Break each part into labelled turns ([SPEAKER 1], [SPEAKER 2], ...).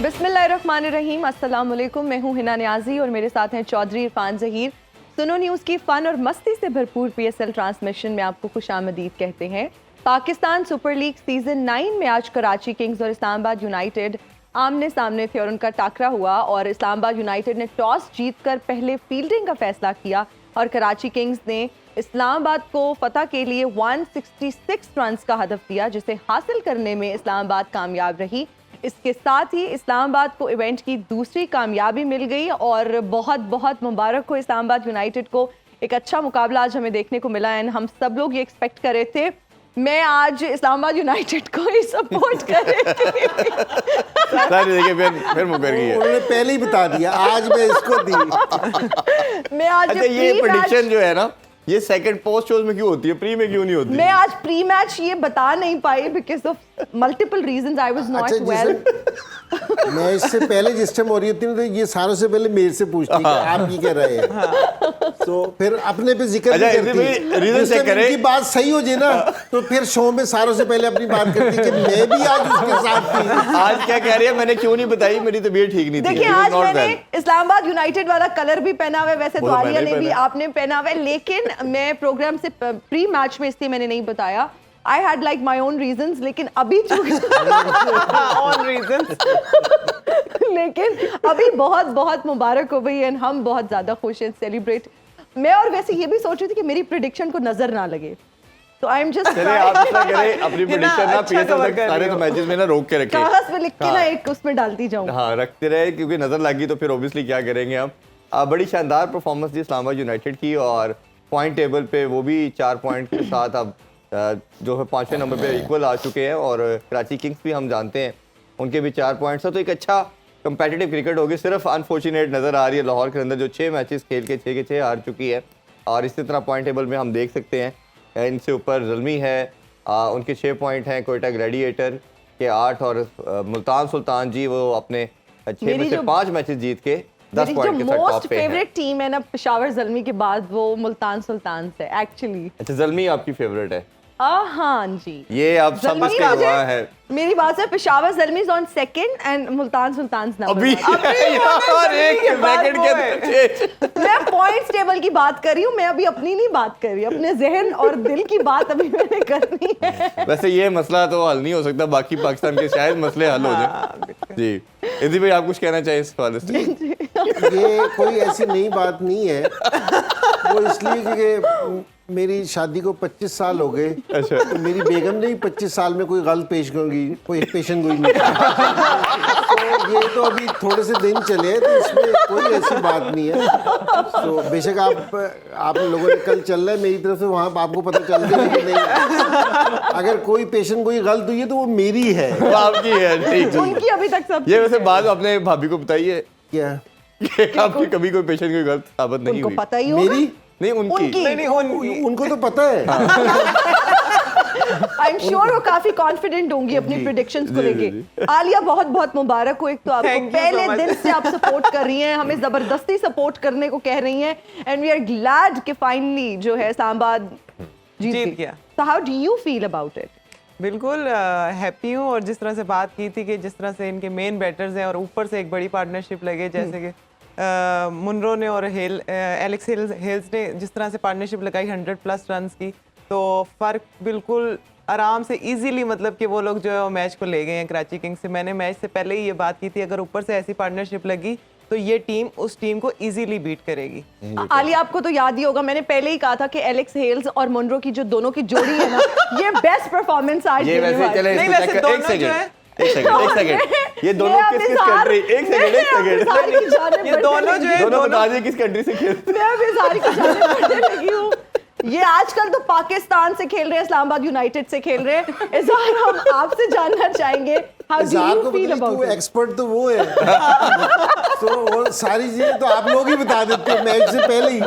[SPEAKER 1] बिस्मिल्लाहिर्रहमानिर्रहीम, अस्सलाम वालेकुम। मैं हूं हिना नियाजी और मेरे साथ हैं चौधरी इरफान ज़हीर। सुनो न्यूज़ की फ़न और मस्ती से भरपूर PSL ट्रांसमिशन में आपको खुशामदीद कहते हैं। पाकिस्तान सुपर लीग सीज़न 9 में आज कराची किंग्स और इस्लामाबाद यूनाइटेड आमने सामने थे और उनका टाकरा हुआ और इस्लामाबाद यूनाइटेड ने टॉस जीतकर पहले फील्डिंग का फैसला किया और कराची किंग्स ने इस्लामाबाद को फतह के लिए 166 रन्स का हदफ दिया, जिसे हासिल करने में इस्लामाबाद कामयाब रही। इसके साथ ही इस्लामाबाद को इवेंट की दूसरी कामयाबी मिल गई और बहुत बहुत मुबारक हो इस्लामाबाद यूनाइटेड को। एक अच्छा मुकाबला आज हमें देखने को मिला एंड हम सब लोग ये एक्सपेक्ट कर रहे थे। मैं आज इस्लामाबाद यूनाइटेड को ही सपोर्ट कर रही थी।
[SPEAKER 2] फिर मुकर गई है।
[SPEAKER 3] उन्होंने पहले ही बता दिया, आज मैं इसको दी।
[SPEAKER 1] मैं आज
[SPEAKER 2] अच्छा, ये प्रेडिक्शन जो है ना, ये सेकंड पोस्ट शोज में क्यों होती है, प्री में क्यों नहीं होती?
[SPEAKER 1] मैं आज प्री मैच ये बता नहीं पाई because of multiple reasons. I was not well.
[SPEAKER 3] मैं इससे पहले जिस टाइम हो रही थी तो ये सारों से पहले मेरे से पूछती कि आप ये कह रहे हैं, तो फिर अपने पे जिक्र नहीं करती।
[SPEAKER 2] रीजन चेक करें
[SPEAKER 3] की बात सही हो जाए ना तो फिर शो में सारों से पहले अपनी बात करती कि मैं भी आज उसके साथ थी।
[SPEAKER 2] आज क्या कह रही है, मैंने क्यों नहीं बताई, मेरी तबीयत ठीक नहीं थी।
[SPEAKER 1] देखिए, आज मैंने इस्लामाबाद यूनाइटेड वाला कलर भी पहना हुआ है, वैसे तो आलिया ने भी, आपने पहना हुआ है, लेकिन मैं प्रोग्राम से प्री मैच में इसलिए मैंने नहीं बताया। I had like my own reasons, लेकिन अभी
[SPEAKER 4] own reasons
[SPEAKER 1] लेकिन अभी बहुत बहुत मुबारक हो गई एंड हम बहुत ज़्यादा खुश हैं, सेलिब्रेट। मैं और वैसे ये भी सोच रही थी कि मेरी प्रेडिक्शन को नजर ना लगे, तो आई एम जस्ट
[SPEAKER 2] अपनी प्रेडिक्शन ना PSL तक सारे तो मैचेस में ना रोक के रखे,
[SPEAKER 1] कागज पे लिख के ना एक उसमें डालती जाऊँ।
[SPEAKER 2] हाँ, रखते रहे, क्योंकि नजर लगी तो फिर ऑब्वियसली क्या करेंगे हम। बड़ी शानदार परफॉर्मेंस थी इस्लामाबाद यूनाइटेड की और पॉइंट टेबल पे वो भी 4 पॉइंट के साथ अब जो है 5वें नंबर पे इक्वल आ चुके हैं और कराची किंग्स भी हम जानते हैं उनके भी 4 पॉइंट्स हैं। तो एक अच्छा कंपेटिटिव क्रिकेट होगी। सिर्फ अनफॉर्चुनेट नज़र आ रही है लाहौर के अंदर जो 6 मैचेस खेल के 6 के 6 हार चुकी है और इसी तरह पॉइंट टेबल में हम देख सकते हैं इनसे ऊपर ज़ल्मी है, उनके 6 पॉइंट हैं, कोयटा ग्लैडिएटर के 8 और मुल्तान सुल्तान जी वो अपने 6 में से 5 मैचेस जीत के 10 पॉइंट के साथ टॉप
[SPEAKER 1] मोस्ट
[SPEAKER 2] पे हैं।
[SPEAKER 1] फेवरेट टीम है ना पेशावर ज़ल्मी के बाद, वो मुल्तान सुल्तान से एक्चुअली।
[SPEAKER 2] अच्छा, ज़ल्मी आपकी फेवरेट है?
[SPEAKER 1] हाँ जी,
[SPEAKER 2] ये अब सब का हुआ है।
[SPEAKER 1] मेरी बात है, Peshawar Zalmi is on second and Multan Sultan number
[SPEAKER 2] अभी यार एक सेकंड के अंदर
[SPEAKER 1] मैं पॉइंट्स टेबल की बात कर रही हूँ, मैं अभी अपनी नहीं बात कर रही, अपने जहन और दिल की बात अभी मैंने करनी है।
[SPEAKER 2] वैसे ये मसला तो हल नहीं हो सकता, बाकी पाकिस्तान के शायद मसले हल हो जाए। जी इदी भाई, आप कुछ कहना चाहिए इस हवाले से?
[SPEAKER 3] ये कोई ऐसी नई बात नहीं है, वो इसलिए कि मेरी शादी को 25 साल हो गए।
[SPEAKER 2] अच्छा,
[SPEAKER 3] तो मेरी बेगम ने 25 साल में कोई गलत पेशन गोई नहीं की। तो ये तो अभी थोड़े से दिन चले हैं, तो इसमें कोई ऐसी बात नहीं है। तो बेशक आप लोगों ने कल चल रहा है मेरी तरफ से, वहाँ आपको पता चल गया कि नहीं, अगर कोई पेशन गोई गलत हुई है तो वो मेरी है,
[SPEAKER 2] वो आपकी है। ठीक,
[SPEAKER 1] उनकी अभी तक सब
[SPEAKER 2] ये वैसे बात अपने भाभी को बताइए
[SPEAKER 3] क्या
[SPEAKER 2] आपकी कभी कोई पेशेंट कोई गलत साबित नहीं
[SPEAKER 1] उनको
[SPEAKER 2] हुई?
[SPEAKER 1] पता ही होगा।
[SPEAKER 3] मेरी
[SPEAKER 2] नहीं, उनकी
[SPEAKER 4] नहीं
[SPEAKER 3] उनको तो पता है।
[SPEAKER 1] आई एम श्योर वो काफी कॉन्फिडेंट होंगी अपनी प्रेडिक्शंस को लेके। आलिया, बहुत बहुत मुबारक हो। एक तो आपको
[SPEAKER 4] Thank you
[SPEAKER 1] पहले
[SPEAKER 4] so much.
[SPEAKER 1] दिन से आप सपोर्ट कर रही हैं, हमें जबरदस्ती सपोर्ट करने को कह रही हैं एंड वी आर ग्लैड कि फाइनली जो है इस्लामाबाद
[SPEAKER 4] जीत गया।
[SPEAKER 1] So how do you feel about it?
[SPEAKER 4] बिल्कुल हैप्पी हूँ, और जिस तरह से बात की थी कि जिस तरह से इनके मेन बैटर्स हैं और ऊपर से एक बड़ी पार्टनरशिप लगे, जैसे कि मुनरो ने और एलेक्स हेल्स ने जिस तरह से पार्टनरशिप लगाई 100+ रन्स की, तो फ़र्क बिल्कुल आराम से इजीली, मतलब कि वो लोग जो है मैच को ले गए हैं कराची किंग्स से। मैंने मैच से पहले ही ये बात की थी, अगर ऊपर से ऐसी पार्टनरशिप लगी तो ये टीम उस टीम को इजीली बीट करेगी।
[SPEAKER 1] आलिया, आपको तो याद ही होगा, मैंने पहले ही कहा था कि एलेक्स हेल्स और मुनरो की जो दोनों की जोड़ी है ना, ये बेस्ट परफॉर्मेंस आज
[SPEAKER 2] ये वैसे चले
[SPEAKER 4] नहीं,
[SPEAKER 2] इसमें
[SPEAKER 4] वैसे
[SPEAKER 2] चक्कर-
[SPEAKER 4] दोनों
[SPEAKER 2] एक
[SPEAKER 4] जो
[SPEAKER 2] सेकंड
[SPEAKER 4] है-
[SPEAKER 2] एक सेकंड ये दोनों किस कंट्री, एक सेकंड
[SPEAKER 4] ये दोनों जो है
[SPEAKER 2] दोनों बता दिए किस कंट्री से खेलते हैं।
[SPEAKER 1] मैं भी सारी की जाने पढ़ने लगी हूँ। ये आजकल तो पाकिस्तान से खेल रहे हैं, इस्लामाबाद यूनाइटेड से खेल रहे हैं। इज़हार, हम आपसे जानना चाहेंगे, हाउ डू
[SPEAKER 3] इज़हार
[SPEAKER 1] यू
[SPEAKER 3] को
[SPEAKER 1] फील
[SPEAKER 3] बताइए,
[SPEAKER 1] अबाउट इट?
[SPEAKER 3] एक्सपर्ट तो वो है। तो वो सारी चीजें तो आप लोग ही बता देते हो मैच से पहले ही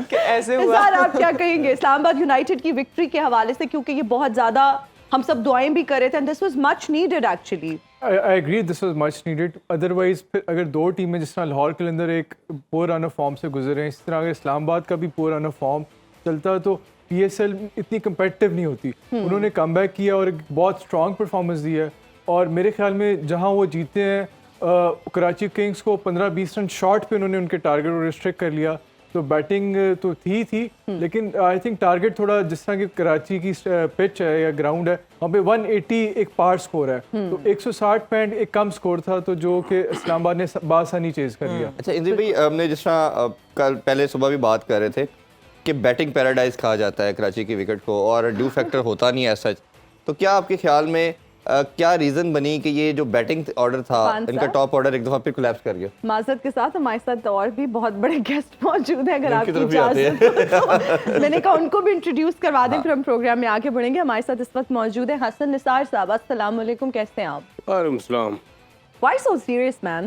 [SPEAKER 4] कि ऐसे हुआ।
[SPEAKER 1] इज़हार, आप क्या कहेंगे इस्लामाबाद यूनाइटेड की विक्ट्री के हवाले से, क्योंकि ये बहुत ज्यादा हम सब दुआएं भी कर रहे थे and this was much needed actually.
[SPEAKER 5] I agree this was much needed. Otherwise फिर अगर दो टीमें जिस तरह लाहौर के अंदर एक पोर रन ऑफ फॉर्म से गुजरे हैं, इस तरह अगर इस्लामाबाद का भी पोर रन ऑफ फॉर्म चलता तो PSL इतनी competitive नहीं होती। उन्होंने कमबैक किया और एक बहुत स्ट्रॉन्ग परफॉर्मेंस दी है और मेरे ख्याल में जहाँ वो जीते हैं कराची किंग्स को 15-20 रन शॉट पे उन्होंने उनके टारगेट को रिस्ट्रिक्ट कर लिया। तो बैटिंग तो थी लेकिन आई थिंक टारगेट थोड़ा, जिस तरह की कराची की पिच है या ग्राउंड है, वहाँ पे 180 एक पार स्कोर है, तो 160 पॉइंट एक कम स्कोर था, तो जो कि इस्लामाबाद ने बासानी चेज कर लिया।
[SPEAKER 2] अच्छा इंद्र भाई, हमने जिस तरह कल पहले सुबह भी बात कर रहे थे कि बैटिंग पैराडाइज कहा जाता है कराची की विकेट को और ड्यू फैक्टर होता नहीं है सच, तो क्या आपके ख्याल में क्या रीजन बनी कि ये जो बैटिंग ऑर्डर था इनका टॉप ऑर्डर एक दफा फिर कोलैप्स कर गया?
[SPEAKER 1] माजरत के साथ हमारे साथ और भी बहुत बड़े गेस्ट मौजूद हैं, अगर
[SPEAKER 2] उनकी
[SPEAKER 1] आपकी
[SPEAKER 2] तरफ भी आते
[SPEAKER 1] इजाजत हो तो मैंने कहा उनको भी इंट्रोड्यूस करवा दें, फिर हम प्रोग्राम में आगे बढ़ेंगे। हमारे साथ इस वक्त मौजूद है हसन निसार साहब। अस्सलाम वालेकुम, कैसे हैं आप?
[SPEAKER 6] वालेकुम सलाम।
[SPEAKER 1] Why so serious, man?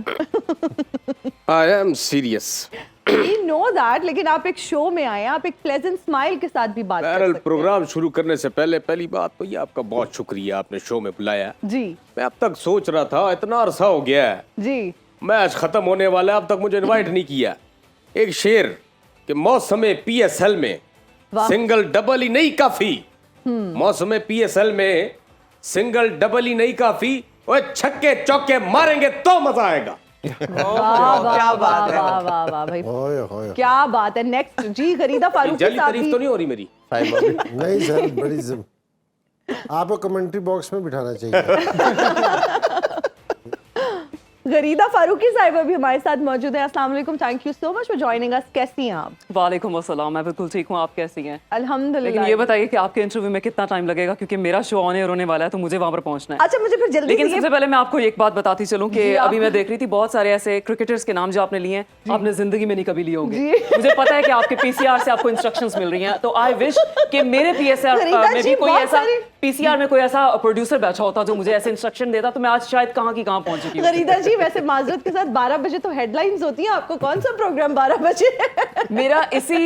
[SPEAKER 6] I am serious.
[SPEAKER 1] We know that, लेकिन आप एक शो में आए हैं, आप एक प्लेजेंट स्माइल के साथ भी बात कर
[SPEAKER 6] बहरहाल
[SPEAKER 1] सकते हैं।
[SPEAKER 6] प्रोग्राम शुरू करने से पहले पहली बात तो ये आपका बहुत शुक्रिया, आपने शो में बुलाया।
[SPEAKER 1] जी
[SPEAKER 6] मैं अब तक सोच रहा था इतना अरसा हो गया है,
[SPEAKER 1] जी
[SPEAKER 6] मैच खत्म होने वाला है, अब तक मुझे इनवाइट नहीं किया। एक शेर कि मौसम PSL में
[SPEAKER 1] वाह।
[SPEAKER 6] सिंगल डबल ही नहीं काफी, मौसम PSL में सिंगल डबल ही नहीं काफी, वो छक्के चौके मारेंगे तो मजा आएगा।
[SPEAKER 1] वाह वाह वाह वाह वाह वाह भाई,
[SPEAKER 3] होए होए।
[SPEAKER 1] क्या बात है। नेक्स्ट जी, गरीदा फारूक के
[SPEAKER 6] जल्दी
[SPEAKER 1] साथ
[SPEAKER 6] तारीफ
[SPEAKER 1] भी
[SPEAKER 6] तो नहीं हो रही मेरी?
[SPEAKER 2] साहिबा भी।
[SPEAKER 3] नहीं सर, बड़ी आपको कमेंट्री बॉक्स में बिठाना चाहिए।
[SPEAKER 1] गरीदा फारूकी साहिबा भी हमारे साथ मौजूद है। अस्सलाम वालेकुम, thank you so much for joining us. कैसी हैं आप?
[SPEAKER 7] वालेकुम अस्सलाम, मैं बिल्कुल ठीक हूँ, आप कैसी हैं?
[SPEAKER 1] अल्हम्दुलिल्लाह।
[SPEAKER 7] लेकिन ये बताइए कि आपके इंटरव्यू में कितना टाइम लगेगा, क्योंकि मेरा शो ऑन एयर होने वाला है तो मुझे वहां पर पहुंचना है।
[SPEAKER 1] अच्छा, मुझे फिर जल्दी
[SPEAKER 7] लेकिन
[SPEAKER 1] से
[SPEAKER 7] सबसे पहले मैं आपको एक बात बताती चलूं कि
[SPEAKER 1] जी, आप-
[SPEAKER 7] अभी मैं देख रही थी बहुत सारे ऐसे क्रिकेटर्स के नाम जो आपने लिए हैं, आपने जिंदगी में नहीं कभी लिए होंगे। मुझे पता है कि आपके पीसीआर से आपको इंस्ट्रक्शंस मिल रही हैं, तो आई विश कि मेरे पीएसआर
[SPEAKER 1] गरीदा
[SPEAKER 7] में
[SPEAKER 1] जी,
[SPEAKER 7] भी कोई
[SPEAKER 1] बहुत
[SPEAKER 7] ऐसा
[SPEAKER 1] सारी-
[SPEAKER 7] पीसीआर में कोई ऐसा प्रोड्यूसर बैठा होता जो मुझे ऐसे इंस्ट्रक्शन देता, तो मैं आज शायद कहाँ की कहाँ पहुंच चुकी हूँ।
[SPEAKER 1] गरीदा जी, वैसे माजरत के साथ 12 बजे तो हेडलाइंस होती हैं, आपको कौन सा प्रोग्राम 12 बजे?
[SPEAKER 7] मेरा इसी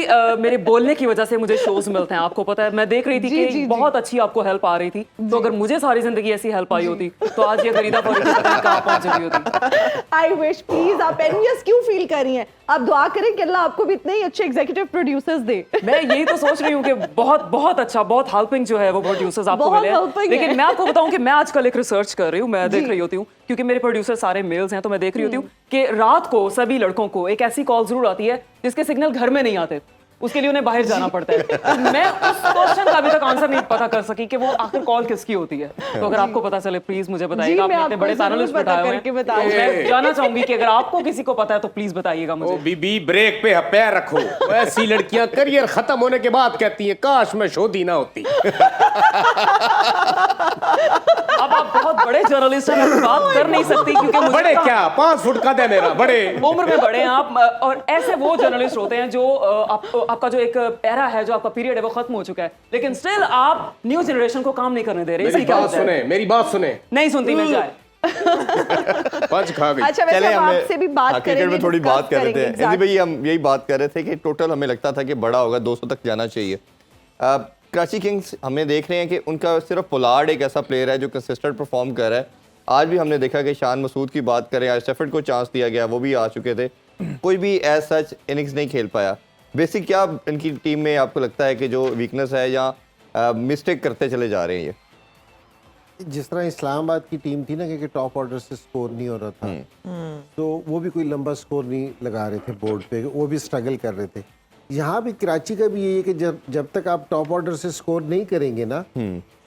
[SPEAKER 7] मेरे बोलने की वजह से मुझे शोज मिलते हैं, आपको पता है। मैं देख रही थी
[SPEAKER 1] जी,
[SPEAKER 7] कि
[SPEAKER 1] जी, जी।
[SPEAKER 7] बहुत अच्छी आपको हेल्प आ रही थी, तो अगर मुझे सारी जिंदगी ऐसी हेल्प आई होती तो आज ये गरीदा फारूकी पता नहीं कहाँ पहुंच चुकी होती।
[SPEAKER 1] I wish, please. आप एनवियस क्यों फील कर रही हैं? आप दुआ करें कि अल्लाह आपको भी इतने ही अच्छे एग्जीक्यूटिव प्रोड्यूसर्स दे।
[SPEAKER 7] मैं यही तो सोच रही हूँ कि बहुत बहुत अच्छा, बहुत हेल्पिंग जो है वो प्रोड्यूसर्स आपको
[SPEAKER 1] बहुत
[SPEAKER 7] मिले हैं।
[SPEAKER 1] helping है।
[SPEAKER 7] लेकिन मैं आपको बताऊं कि मैं आजकल एक रिसर्च कर रही हूँ, मैं देख
[SPEAKER 1] जी।
[SPEAKER 7] रही होती हूँ, क्योंकि मेरे प्रोड्यूसर सारे मेल्स हैं, तो मैं देख रही होती हूँ कि रात को सभी लड़कों को एक ऐसी कॉल जरूर आती है जिसके सिग्नल घर में नहीं आते, उसके लिए उन्हें बाहर जाना पड़ता है। तो मैं उस क्वेश्चन का अभी तक आंसर नहीं पता कर सकी कि वो आखिर कॉल किसकी होती है। तो अगर आपको पता चले प्लीज मुझे बताइएगा,
[SPEAKER 1] मैं
[SPEAKER 7] आपने इतने
[SPEAKER 1] आपको
[SPEAKER 7] बड़े
[SPEAKER 1] जरूर
[SPEAKER 7] पैनलिस्ट
[SPEAKER 1] पता
[SPEAKER 7] बिठाए हुए
[SPEAKER 1] करके
[SPEAKER 7] हैं,
[SPEAKER 1] बताऊंगी।
[SPEAKER 7] तो मैं जानना चाहूंगी कि अगर आपको किसी को पता है तो प्लीज बताइएगा
[SPEAKER 6] ओ
[SPEAKER 7] मुझे।
[SPEAKER 6] बीबी, ब्रेक पे पैर रखो। ऐसी लड़कियां करियर खत्म होने के बाद कहती हैं काश मैं शोधी ना होती।
[SPEAKER 7] अब आप बहुत बड़े जर्नलिस्ट हैं, मैं बात कर नहीं सकती क्योंकि मुझे
[SPEAKER 6] बड़े
[SPEAKER 7] कहाँ-
[SPEAKER 6] क्या, 5 फुट का दे मेरा, बड़े।
[SPEAKER 7] उम्र में बड़े हैं आप, और ऐसे वो जर्नलिस्ट होते हैं जो आपका जो एक एरा है, जो आपका पीरियड है वो खत्म हो चुका है, लेकिन स्टिल आप न्यू जनरेशन को काम नहीं करने दे रहे।
[SPEAKER 6] मेरी
[SPEAKER 7] इसकी क्या
[SPEAKER 6] बात
[SPEAKER 7] वजह है?
[SPEAKER 6] सुने, मेरी बात सुने।
[SPEAKER 7] नहीं सुनती मैं चाहे।
[SPEAKER 6] पंच खा गई।
[SPEAKER 1] अच्छा, वैसे
[SPEAKER 2] चले
[SPEAKER 1] हम
[SPEAKER 2] हमने
[SPEAKER 1] आपसे भी बात
[SPEAKER 2] हकीकत
[SPEAKER 1] करेंगे,
[SPEAKER 2] में थोड़ी
[SPEAKER 1] discuss
[SPEAKER 2] बात कर रहे थे।
[SPEAKER 1] करेंगे,
[SPEAKER 2] इंद्र भाई, हम यही बात कर रहे थे कि टोटल हमें लगता था कि बड़ा होगा, 200 तक जाना चाहिए। कराची किंग्स हमें देख रहे हैं कि उनका सिर्फ पोलार्ड एक ऐसा प्लेयर है जो कंसिस्टेंट परफॉर्म कर रहा है। आज भी हमने देखा कि शान मसूद की बात करें, आज शेफर्ड को चांस दिया गया, वो भी आ चुके थे, कोई भी एज सच इनिंग्स नहीं खेल पाया। बेसिक क्या इनकी टीम में आपको लगता है कि जो वीकनेस है या मिस्टेक करते चले जा रहे हैं ये?
[SPEAKER 3] जिस तरह इस्लामाबाद की टीम थी ना कि टॉप ऑर्डर से स्कोर नहीं हो रहा था, तो वो भी कोई लंबा स्कोर नहीं लगा रहे थे बोर्ड पे, वो भी स्ट्रगल कर रहे थे। यहाँ भी कराची का भी यही है कि जब तक आप टॉप ऑर्डर से स्कोर नहीं करेंगे ना,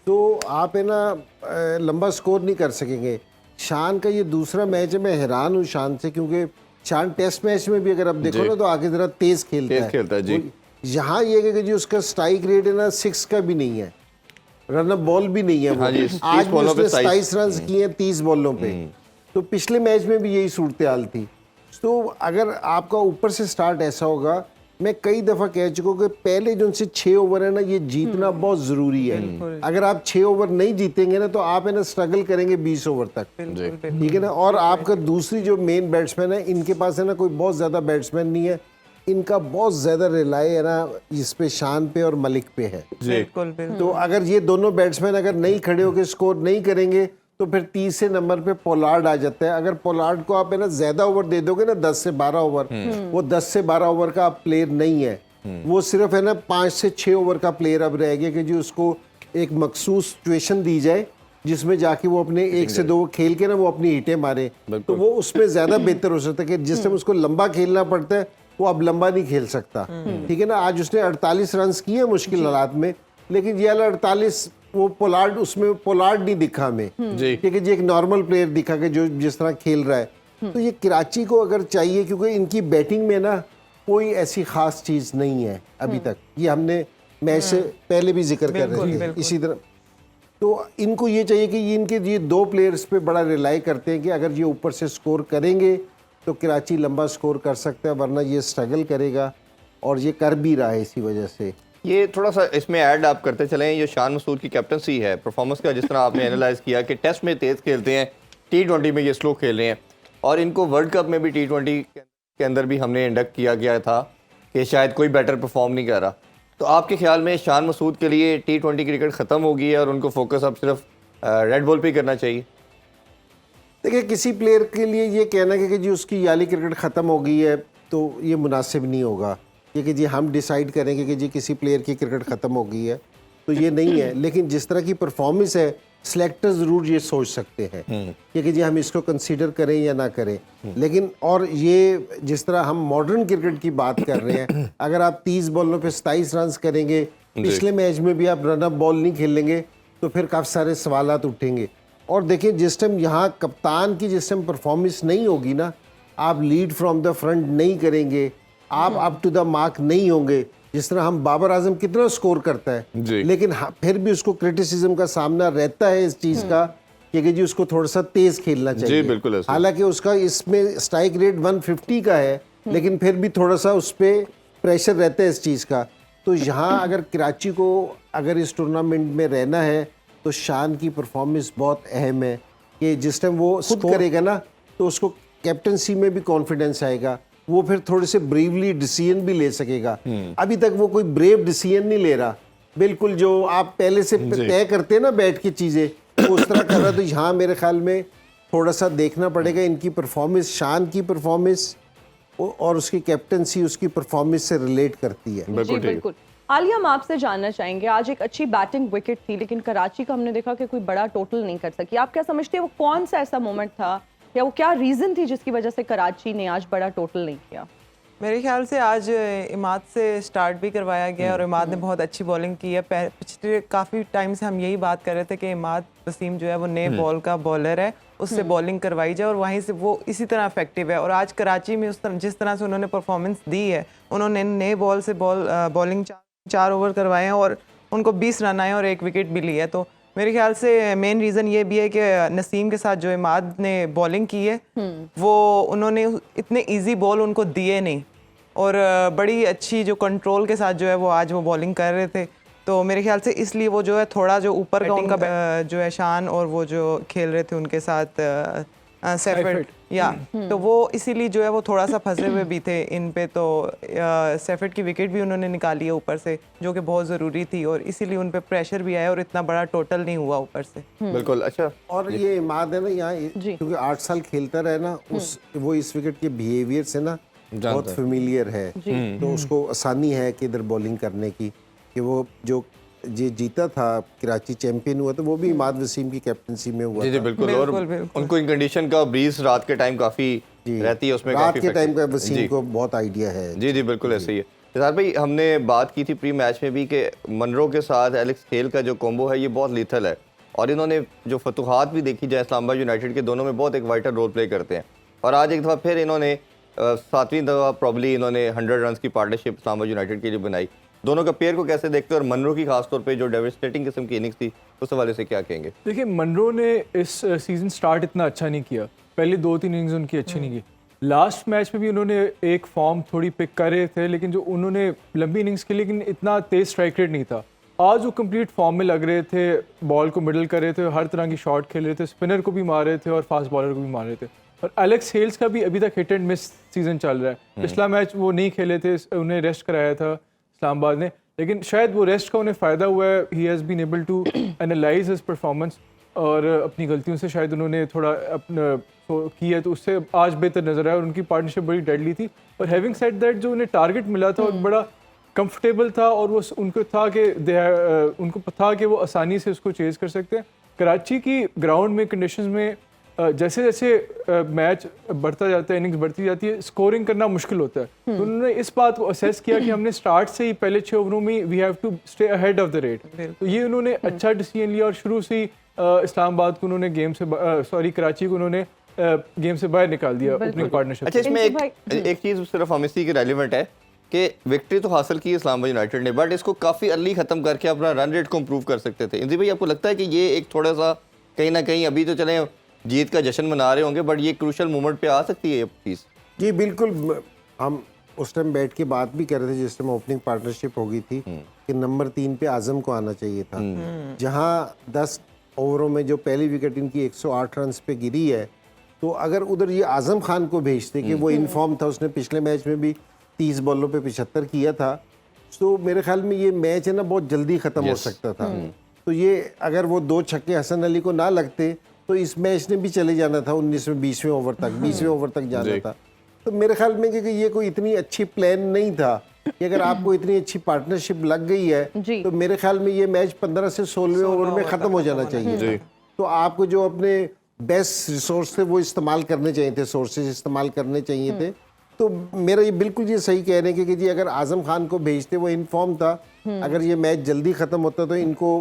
[SPEAKER 3] तो आप है ना लंबा स्कोर नहीं कर सकेंगे। शान का ये दूसरा मैच है, मैं हैरान हूँ शान से, क्योंकि शान टेस्ट मैच में भी अगर आप देखो ना तो आगे जरा तेज खेलता है।
[SPEAKER 2] जी।
[SPEAKER 3] यहाँ ये है कि जी उसका स्ट्राइक रेट है ना 6 का भी नहीं है, रन अप बॉल भी नहीं है वो।
[SPEAKER 2] हाँ जी, 30
[SPEAKER 3] आज भी
[SPEAKER 2] बॉलों पे
[SPEAKER 3] उसने
[SPEAKER 2] 27
[SPEAKER 3] 27 रन किए हैं 30 बॉलों पे। तो पिछले मैच में भी यही सूरत हाल थी। तो अगर आपका ऊपर से स्टार्ट ऐसा होगा, मैं कई दफ़ा कह चुका हूँ कि पहले जो उनसे 6 ओवर है ना, ये जीतना बहुत ज़रूरी है। अगर आप 6 ओवर नहीं जीतेंगे ना तो आप है ना स्ट्रगल करेंगे 20 ओवर तक, ठीक है ना। और आपका दूसरी जो मेन बैट्समैन है, इनके पास है ना कोई बहुत ज़्यादा बैट्समैन नहीं है, इनका बहुत ज़्यादा रिलाई है ना इस पे, शान पे और मलिक पे है।
[SPEAKER 4] बिल्कुल बिल्कुल।
[SPEAKER 3] तो अगर ये दोनों बैट्समैन अगर नहीं खड़े होकर स्कोर नहीं करेंगे तो फिर तीसरे नंबर पे पोलार्ड आ जाता है। अगर पोलार्ड को आप है ना ज्यादा ओवर दे दोगे ना, 10 से 12 ओवर, वो 10 से 12 ओवर का प्लेयर नहीं है, वो सिर्फ है ना 5 से 6 ओवर का प्लेयर अब रह गया कि जी उसको एक मखसूस सिचुएशन दी जाए जिसमें जाके वो अपने 1 से 2 खेल के ना वो अपनी हिटें मारे, तो वो उसमें ज़्यादा बेहतर हो सकता है कि जिस टाइम उसको लंबा खेलना पड़ता है वो अब लंबा नहीं खेल सकता, ठीक है ना। आज उसने 48 रन किए मुश्किल हालात में, लेकिन ये वाला 48 वो पोलार्ड, उसमें पोलार्ड नहीं दिखा हमें, ठीक है जी, एक नॉर्मल प्लेयर दिखा कि जो जिस तरह खेल रहा है। तो ये कराची को अगर चाहिए, क्योंकि इनकी बैटिंग में ना कोई ऐसी खास चीज़ नहीं है अभी तक, ये हमने मैच से पहले भी जिक्र कर रहे थे इसी तरह। तो इनको ये चाहिए कि ये 2 प्लेयर्स पे बड़ा रिलाई करते हैं कि अगर ये ऊपर से स्कोर करेंगे तो कराची लंबा स्कोर कर सकता है, वरना ये स्ट्रगल करेगा, और ये कर भी रहा है इसी वजह से।
[SPEAKER 2] ये थोड़ा सा इसमें ऐड आप करते चलें, ये शान मसूद की कैप्टनसी है, परफॉर्मेंस का जिस तरह आपने एनालाइज किया कि टेस्ट में तेज़ खेलते हैं, T20 में ये स्लो खेल रहे हैं, और इनको वर्ल्ड कप में भी T20 के अंदर भी हमने इंडक्ट किया गया था कि शायद कोई बेटर परफॉर्म नहीं कर रहा। तो आपके ख्याल में शान मसूद के लिए T20 क्रिकेट ख़त्म हो गई है और उनको फोकस अब सिर्फ रेड बॉल पे ही करना चाहिए?
[SPEAKER 3] देखिए, किसी प्लेयर के लिए ये कहना कि जी उसकी याली क्रिकेट ख़त्म हो गई है तो ये मुनासिब नहीं होगा, ये कि जी हम डिसाइड करेंगे कि जी किसी प्लेयर की क्रिकेट ख़त्म हो गई है, तो ये नहीं है। लेकिन जिस तरह की परफॉर्मेंस है, सिलेक्टर ज़रूर ये सोच सकते हैं कि जी हम इसको कंसीडर करें या ना करें। लेकिन और ये जिस तरह हम मॉडर्न क्रिकेट की बात कर रहे हैं, अगर आप 30 बॉलों पे 27 रन करेंगे, पिछले मैच में भी आप रन अप बॉल नहीं खेलेंगे, तो फिर काफ़ी सारे सवालात उठेंगे। और देखिए, जिस टाइम यहाँ कप्तान की जिस टाइम परफॉर्मेंस नहीं होगी ना, आप लीड फ्रॉम द फ्रंट नहीं करेंगे, आप अप टू द मार्क नहीं होंगे। जिस तरह हम बाबर आजम कितना स्कोर करता है, लेकिन फिर भी उसको क्रिटिसिज्म का सामना रहता है इस चीज़ का कि जी उसको थोड़ा सा तेज़ खेलना चाहिए।
[SPEAKER 2] बिल्कुल।
[SPEAKER 3] हालांकि उसका इसमें स्ट्राइक रेट 150 का है, लेकिन फिर भी थोड़ा सा उस पर प्रेशर रहता है इस चीज़ का। तो यहाँ अगर कराची को अगर इस टूर्नामेंट में रहना है तो शान की परफॉर्मेंस बहुत अहम है कि जिस टाइम वो खुद करेगा ना, तो उसको कैप्टनसी में भी कॉन्फिडेंस आएगा, वो फिर थोड़े से ब्रेवली डिसीजन भी ले सकेगा। अभी तक वो कोई ब्रेव डिसीजन नहीं ले रहा, बिल्कुल जो आप पहले से तय करते हैं ना बैठ की चीज़ें, तो उस तरह कर रहा। तो यहाँ मेरे ख्याल में थोड़ा सा देखना पड़ेगा इनकी परफॉर्मेंस, शान की परफॉर्मेंस और उसकी कैप्टनसी उसकी परफॉर्मेंस से रिलेट करती है।
[SPEAKER 1] जी बिल्कुल। आलिया, हम आपसे जानना चाहेंगे, आज एक अच्छी बैटिंग विकेट थी, लेकिन कराची का हमने देखा कि कोई बड़ा टोटल नहीं कर सकी। आप क्या समझते हैं वो कौन सा ऐसा मोमेंट था या वो क्या रीजन थी जिसकी वजह से कराची ने आज बड़ा टोटल नहीं किया?
[SPEAKER 4] मेरे ख्याल से आज इमाद से स्टार्ट भी करवाया गया और इमाद ने बहुत अच्छी बॉलिंग की है। पिछले काफ़ी टाइम से हम यही बात कर रहे थे कि इमाद वसीम जो है वो नए बॉल का बॉलर है, उससे बॉलिंग करवाई जाए और वहीं से वो इसी तरह इफेक्टिव है। और आज कराची में उस तरह जिस तरह से उन्होंने परफॉर्मेंस दी है, उन्होंने नए बॉल से बॉलिंग 4 ओवर करवाए हैं और उनको 20 रन आए और 1 विकेट भी ली है। तो मेरे ख्याल से मेन रीज़न ये भी है कि नसीम के साथ जो इमाद ने बॉलिंग की है वो उन्होंने इतने इजी बॉल उनको दिए नहीं और बड़ी अच्छी जो कंट्रोल के साथ जो है वो आज वो बॉलिंग कर रहे थे। तो मेरे ख्याल से इसलिए वो जो है थोड़ा जो ऊपर का उनका जो है शान और वो जो खेल रहे थे उनके साथ सेफर्ट या तो वो इसीलिए जो है वो थोड़ा सा फंसे हुए भी थे इन पे। तो सेफर्ट की विकेट भी उन्होंने निकाली है ऊपर से, जो कि बहुत ज़रूरी थी और इसीलिए उन पे प्रेशर भी आया और इतना बड़ा टोटल नहीं हुआ ऊपर से।
[SPEAKER 2] बिल्कुल। अच्छा,
[SPEAKER 3] और ये इमाद है ना यहाँ क्योंकि 8 साल खेलता रहे ना, वो इस विकेट के बिहेवियर से ना बहुत फेमिलियर है, तो उसको आसानी है कि इधर बॉलिंग करने की। कि वो जो जीता था, कराची चैंपियन हुआ, तो वो भी इमाद वसीम की कैप्टनसी में हुआ।
[SPEAKER 2] जी बिल्कुल। और उनको इन कंडीशन का ब्रीज रात के टाइम काफ़ी रहती है, उसमें
[SPEAKER 3] रात के टाइम का वसीम को बहुत आइडिया है।
[SPEAKER 2] जी बिल्कुल ऐसे ही है। निसार भाई, हमने बात की थी प्री मैच में भी कि मनरो के साथ एलेक्स हेल का जो कॉम्बो है ये बहुत लीथल है और इन्होंने जो फतुहात भी देखी जाए इस्लामाबाद यूनाइटेड के, दोनों में बहुत एक वाइटल रोल प्ले करते हैं। और आज एक दफ़ा फिर इन्होंने 7वीं दफ़ा प्रॉब्ली इन्होंने 100 रन की पार्टनरशिप इस्लामाबाद यूनाइटेड के लिए बनाई। दोनों का पेयर को कैसे देखते हैं और मनरो की खास तौर पे जो डेविस्टेटिंग किस्म की इनिंग्स थी उस हवाले से क्या कहेंगे?
[SPEAKER 5] देखिए, मनरो ने इस सीज़न स्टार्ट इतना अच्छा नहीं किया, पहले 2-3 इनिंग्स उनकी अच्छी नहीं की। लास्ट मैच में भी उन्होंने एक फॉर्म थोड़ी पिक कर रहे थे, लेकिन जो उन्होंने लंबी इनिंग्स के लेकिन इतना तेज़ स्ट्राइक रेट नहीं था। आज वो कंप्लीट फॉर्म में लग रहे थे, बॉल को मिडल कर रहे थे, हर तरह की शॉट खेल रहे थे, स्पिनर को भी मार रहे थे और फास्ट बॉलर को भी मार रहे थे। और एलेक्स हेल्स का भी अभी तक हिट एंड मिस सीज़न चल रहा है। पिछला मैच वो नहीं खेले थे, उन्हें रेस्ट कराया था इस्लामाबाद ने, लेकिन शायद वो रेस्ट का उन्हें फ़ायदा हुआ है। He has been able to analyse his performance और अपनी गलतियों से शायद उन्होंने थोड़ा अपना की है, तो उससे आज बेहतर नजर आया और उनकी पार्टनरशिप बड़ी डेडली थी। और हैविंग सेड दैट, जो उन्हें टारगेट मिला था वो बड़ा कंफर्टेबल था और वो उनको था कि वो आसानी से उसको चेज़ कर सकते हैं। कराची की ग्राउंड में कंडीशंस में जैसे जैसे मैच बढ़ता जाता है, इनिंग्स बढ़ती जाती है, स्कोरिंग करना मुश्किल होता है। तो उन्होंने इस बात को असेस किया कि हमने स्टार्ट से ही पहले 6 ओवरों में we have to stay ahead of the rate. तो ये उन्होंने अच्छा डिसीजन लिया और शुरू से ही इस्लामाबाद को उन्होंने कराची को उन्होंने गेम से बाहर निकाल दिया ओपनिंग पार्टनरशिप।
[SPEAKER 2] अच्छा, इसमें
[SPEAKER 1] इंद्र
[SPEAKER 2] एक चीज़ सिर्फ हम इसी की रेलिवेंट है कि विक्ट्री तो हासिल की इस्लामाबाद यूनाइटेड ने, बट इसको काफ़ी अर्ली ख़त्म करके अपना रन रेट को इम्प्रूव कर सकते थे। इंद्री भाई, आपको लगता है कि ये एक थोड़ा सा कहीं ना कहीं, अभी तो चले जीत का जश्न मना रहे होंगे, बट ये क्रूशल मोमेंट पे आ सकती है ये चीज़?
[SPEAKER 3] जी बिल्कुल, हम उस टाइम बैठ के बात भी कर रहे थे जिस टाइम ओपनिंग पार्टनरशिप हो गई थी कि नंबर 3 पे आजम को आना चाहिए था। जहां 10 ओवरों में जो पहली विकेट इनकी 108 रन पे गिरी है, तो अगर उधर ये आजम खान को भेजते कि वो इनफॉर्म था, उसने पिछले मैच में भी 30 बॉलों पे 75 किया था, तो मेरे ख्याल में ये मैच है ना बहुत जल्दी ख़त्म हो सकता था। तो ये अगर वो 2 छक्के हसन अली को ना लगते तो इस मैच ने भी चले जाना था 19वें 20वें ओवर तक, 20वें ओवर तक जाना था। तो मेरे ख्याल में कि ये कोई इतनी अच्छी प्लान नहीं था कि अगर आपको इतनी अच्छी पार्टनरशिप लग गई है तो मेरे ख्याल में ये मैच 15 से 16वें ओवर में ख़त्म हो जाना चाहिए। तो आपको जो अपने बेस्ट रिसोर्स थे वो इस्तेमाल करने चाहिए थे, सोर्सेज इस्तेमाल करने चाहिए थे। तो मेरा ये बिल्कुल ये सही कह रहे हैं कि जी अगर आजम खान को भेजते, वो इन्फॉर्म था, अगर ये मैच जल्दी ख़त्म होता तो इनको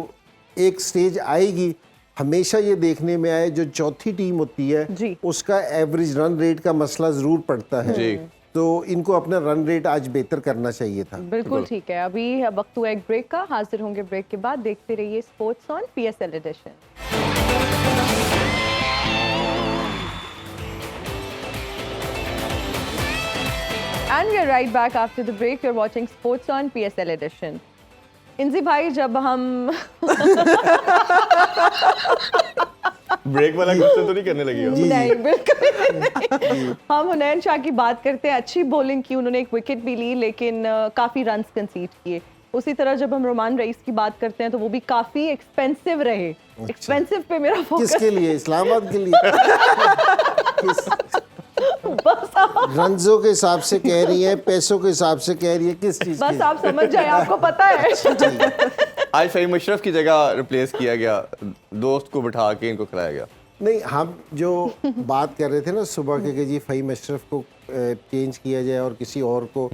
[SPEAKER 3] एक स्टेज आएगी, हमेशा ये देखने में आए जो चौथी टीम होती है उसका एवरेज रन रेट का मसला ज़रूर पड़ता है। तो इनको अपना रन रेट आज बेहतर करना चाहिए था।
[SPEAKER 1] बिल्कुल ठीक है। अभी वक्त हुआ एक ब्रेक का, हाजिर होंगे ब्रेक के बाद। देखते रहिए sports on PSL edition. And we are right back after the break. You're watching Sports on PSL Edition. इंजी भाई, जब हम
[SPEAKER 2] ब्रेक वाला क्वेश्चन तो नहीं करने लगी हो?
[SPEAKER 1] नहीं, बिल्कुल नहीं। हम हुनैन शाह की बात करते हैं, अच्छी बॉलिंग की, उन्होंने एक विकेट भी ली लेकिन काफ़ी रन्स कंसीड किए। उसी तरह जब हम रोमान रईस की बात करते हैं तो वो भी काफ़ी एक्सपेंसिव रहे। एक्सपेंसिव पे मेरा फोकस।
[SPEAKER 3] किसके लिए? इस्लामाबाद के लिए? रंजों के हिसाब से कह रही है, पैसों के हिसाब से कह रही है, किस चीज?
[SPEAKER 1] बस आप समझ जाए, आपको पता है।
[SPEAKER 2] आज फ़हीम अशरफ की जगह रिप्लेस किया गया, दोस्त को बिठा के इनको खिलाया गया।
[SPEAKER 3] नहीं, हम जो बात कर रहे थे ना सुबह के कि जी फ़हीम अशरफ को चेंज किया जाए और किसी और को